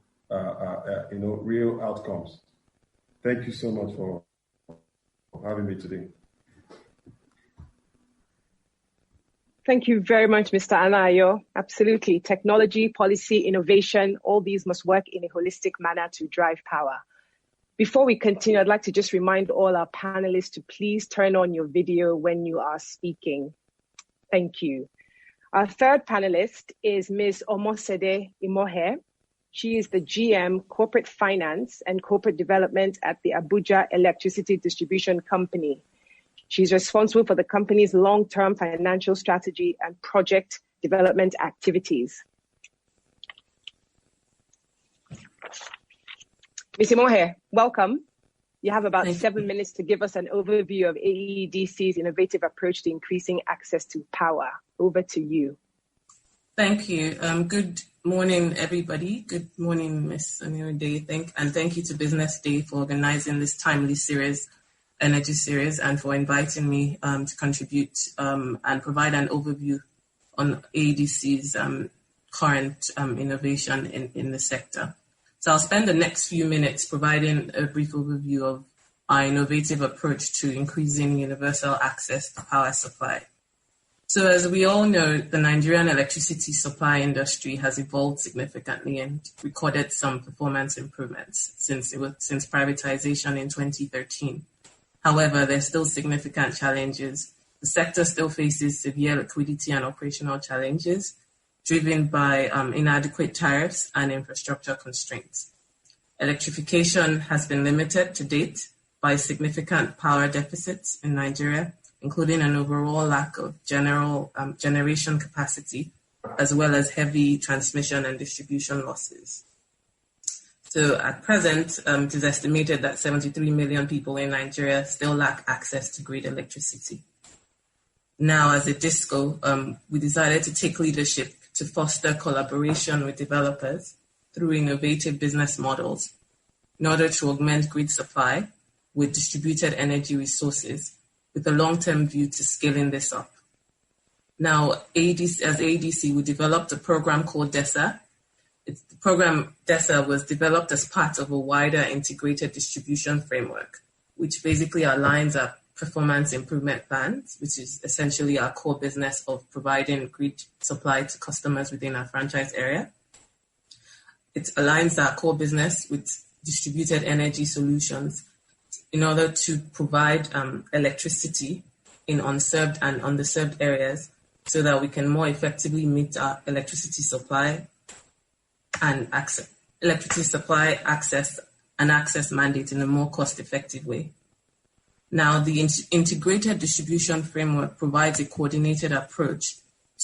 real outcomes. Thank you so much for having me today. Thank you very much, Mr. Anayo. Absolutely. Technology, policy, innovation, all these must work in a holistic manner to drive power. Before we continue, I'd like to just remind all our panelists to please turn on your video when you are speaking. Thank you. Our third panelist is Ms. Omosede Imohe. She is the GM Corporate Finance and Corporate Development at the Abuja Electricity Distribution Company. She's responsible for the company's long-term financial strategy and project development activities. Ms. Imohe, welcome. You have about 7 minutes to give us an overview of AEDC's innovative approach to increasing access to power. Over to you. Thank you. Good morning, everybody. Good morning, Ms. Onirode. Thank you to Business Day for organizing this timely series, energy series, and for inviting me to contribute and provide an overview on AEDC's current innovation in the sector. So I'll spend the next few minutes providing a brief overview of our innovative approach to increasing universal access to power supply. So as we all know, the Nigerian electricity supply industry has evolved significantly and recorded some performance improvements since privatization in 2013. However, there's still significant challenges. The sector still faces severe liquidity and operational challenges, driven by inadequate tariffs and infrastructure constraints. Electrification has been limited to date by significant power deficits in Nigeria, including an overall lack of generation capacity, as well as heavy transmission and distribution losses. So at present, it is estimated that 73 million people in Nigeria still lack access to grid electricity. Now, as a DISCO, we decided to take leadership to foster collaboration with developers through innovative business models in order to augment grid supply with distributed energy resources with a long-term view to scaling this up. Now, as AEDC, we developed a program called DESA. The program DESA was developed as part of a wider integrated distribution framework, which basically aligns our performance improvement plans, which is essentially our core business of providing grid supply to customers within our franchise area. It aligns our core business with distributed energy solutions in order to provide electricity in unserved and underserved areas so that we can more effectively meet our electricity supply and access mandate in a more cost-effective way. Now, the integrated distribution framework provides a coordinated approach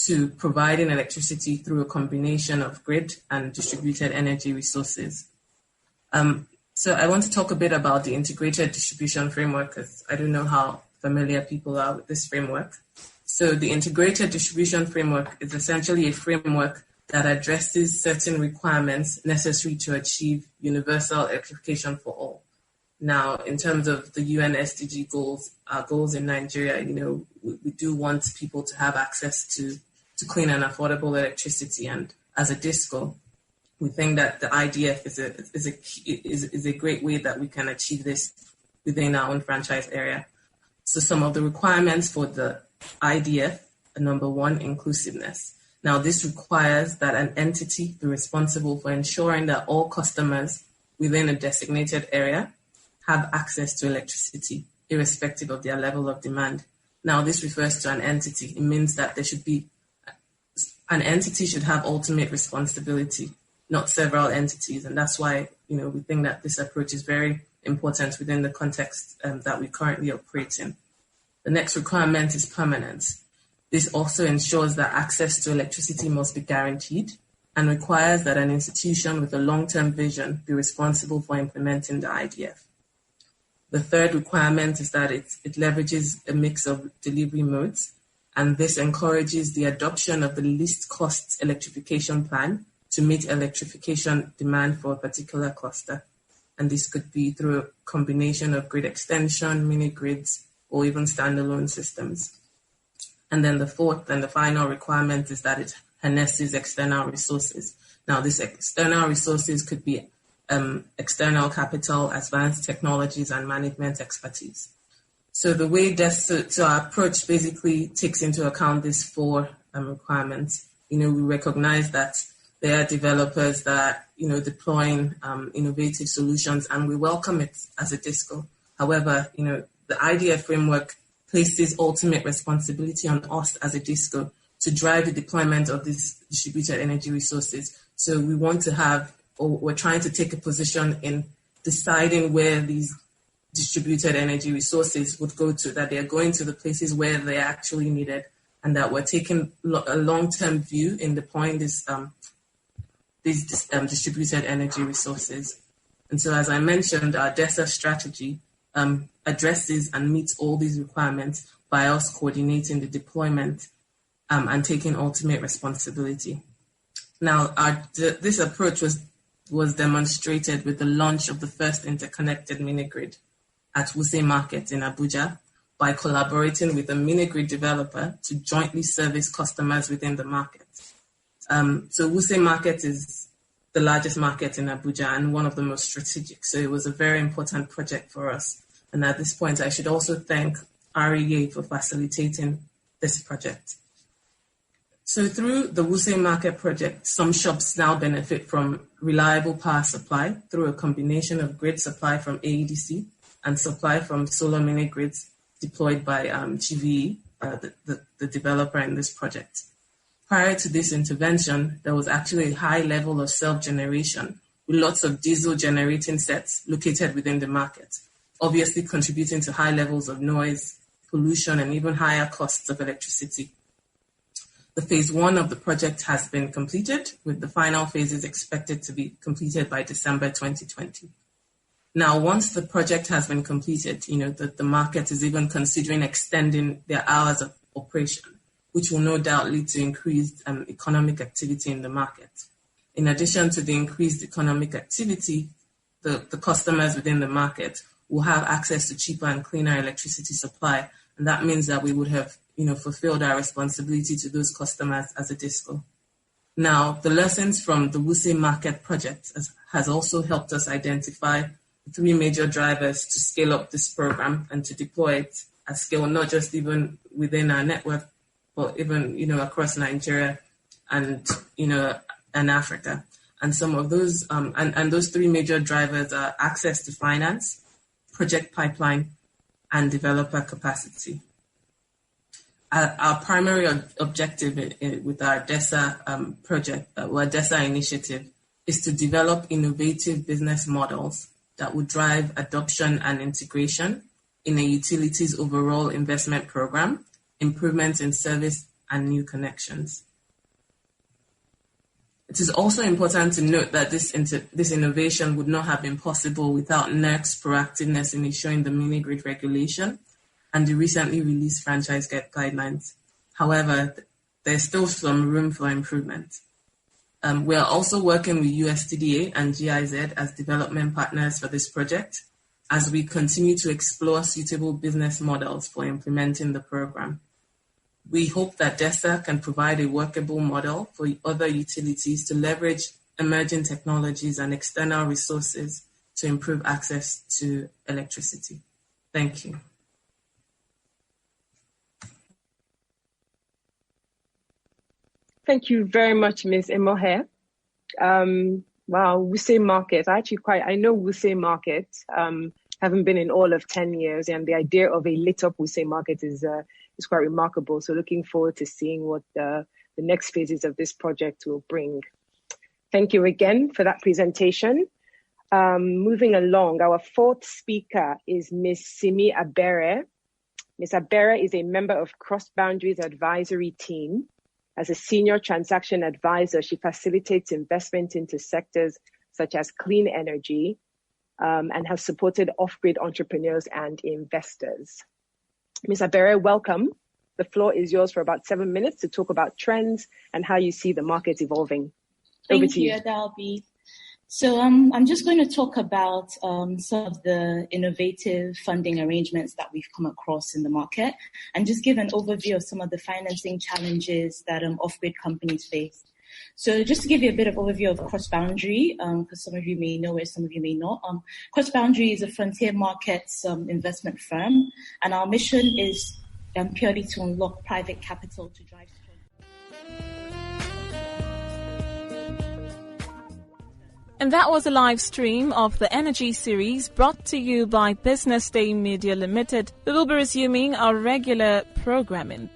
to providing electricity through a combination of grid and distributed energy resources. So I want to talk a bit about the integrated distribution framework, because I don't know how familiar people are with this framework. So the integrated distribution framework is essentially a framework that addresses certain requirements necessary to achieve universal electrification for all. Now, in terms of the UN SDG goals, our goals in Nigeria, we do want people to have access to to clean and affordable electricity. And as a DISCO, we think that the IDF is a great way that we can achieve this within our own franchise area. So some of the requirements for the IDF are: number one, inclusiveness. Now, this requires that an entity be responsible for ensuring that all customers within a designated area have access to electricity, irrespective of their level of demand. Now, this refers to an entity. It means that an entity should have ultimate responsibility, not several entities. And that's why, we think that this approach is very important within the context that we currently operate in. The next requirement is permanence. This also ensures that access to electricity must be guaranteed and requires that an institution with a long-term vision be responsible for implementing the IDF. The third requirement is that it leverages a mix of delivery modes, and this encourages the adoption of the least cost electrification plan to meet electrification demand for a particular cluster. And this could be through a combination of grid extension, mini grids, or even standalone systems. And then the fourth and the final requirement is that it harnesses external resources. Now, these external resources could be external capital, advanced technologies, and management expertise. So the way our approach basically takes into account these four requirements. We recognize that there are developers that are, deploying innovative solutions, and we welcome it as a DISCO. However, the IDF framework places ultimate responsibility on us as a DISCO to drive the deployment of these distributed energy resources. So we want to we're trying to take a position in deciding where these distributed energy resources would go to, that they're going to the places where they're actually needed, and that we're taking a long-term view in deploying these distributed energy resources. And so, as I mentioned, our DESA strategy addresses and meets all these requirements by us coordinating the deployment and taking ultimate responsibility. Now, this approach was demonstrated with the launch of the first interconnected mini-grid at Wuse Market in Abuja by collaborating with a mini-grid developer to jointly service customers within the market. So Wuse Market is the largest market in Abuja and one of the most strategic. So it was a very important project for us. And at this point, I should also thank REA for facilitating this project. So through the Wuse Market project, some shops now benefit from reliable power supply through a combination of grid supply from AEDC and supply from solar mini grids deployed by GVE, the developer in this project. Prior to this intervention, there was actually a high level of self-generation with lots of diesel generating sets located within the market, obviously contributing to high levels of noise, pollution, and even higher costs of electricity. The phase 1 of the project has been completed, with the final phases expected to be completed by December 2020. Now, once the project has been completed, the market is even considering extending their hours of operation, which will no doubt lead to increased economic activity in the market. In addition to the increased economic activity, the customers within the market will have access to cheaper and cleaner electricity supply, and that means that we would have fulfilled our responsibility to those customers as a DISCO. Now, the lessons from the Wuse Market project has also helped us identify the 3 major drivers to scale up this program and to deploy it at scale, not just even within our network, but even, across Nigeria and, and Africa. And some of those, and those 3 major drivers are access to finance, project pipeline, and developer capacity. Our primary objective with our DESA project, our DESA initiative, is to develop innovative business models that would drive adoption and integration in a utility's overall investment program, improvements in service, and new connections. It is also important to note that this innovation would not have been possible without NERC's proactiveness in issuing the mini-grid regulation and the recently released franchise guidelines. However, there's still some room for improvement. We are also working with USTDA and GIZ as development partners for this project as we continue to explore suitable business models for implementing the program. We hope that DESA can provide a workable model for other utilities to leverage emerging technologies and external resources to improve access to electricity. Thank you. Thank you very much, Ms. Emohe. Wow, Wuse Market. I know Wuse Market. Haven't been in all of 10 years, and the idea of a lit up Wuse Market is quite remarkable. So looking forward to seeing what the next phases of this project will bring. Thank you again for that presentation. Moving along, our fourth speaker is Ms. Simi Abere. Ms. Abere is a member of Cross Boundaries Advisory Team. As a senior transaction advisor, she facilitates investment into sectors such as clean energy, and has supported off-grid entrepreneurs and investors. Ms. Abere, welcome. The floor is yours for about 7 minutes to talk about trends and how you see the market evolving. Thank you, Adalbi. So I'm just going to talk about some of the innovative funding arrangements that we've come across in the market and just give an overview of some of the financing challenges that off-grid companies face. So just to give you a bit of overview of Cross Boundary, because some of you may know it, some of you may not. Cross Boundary is a frontier markets investment firm, and our mission is purely to unlock private capital to drive. And that was a live stream of the Energy Series brought to you by Business Day Media Limited. We will be resuming our regular programming.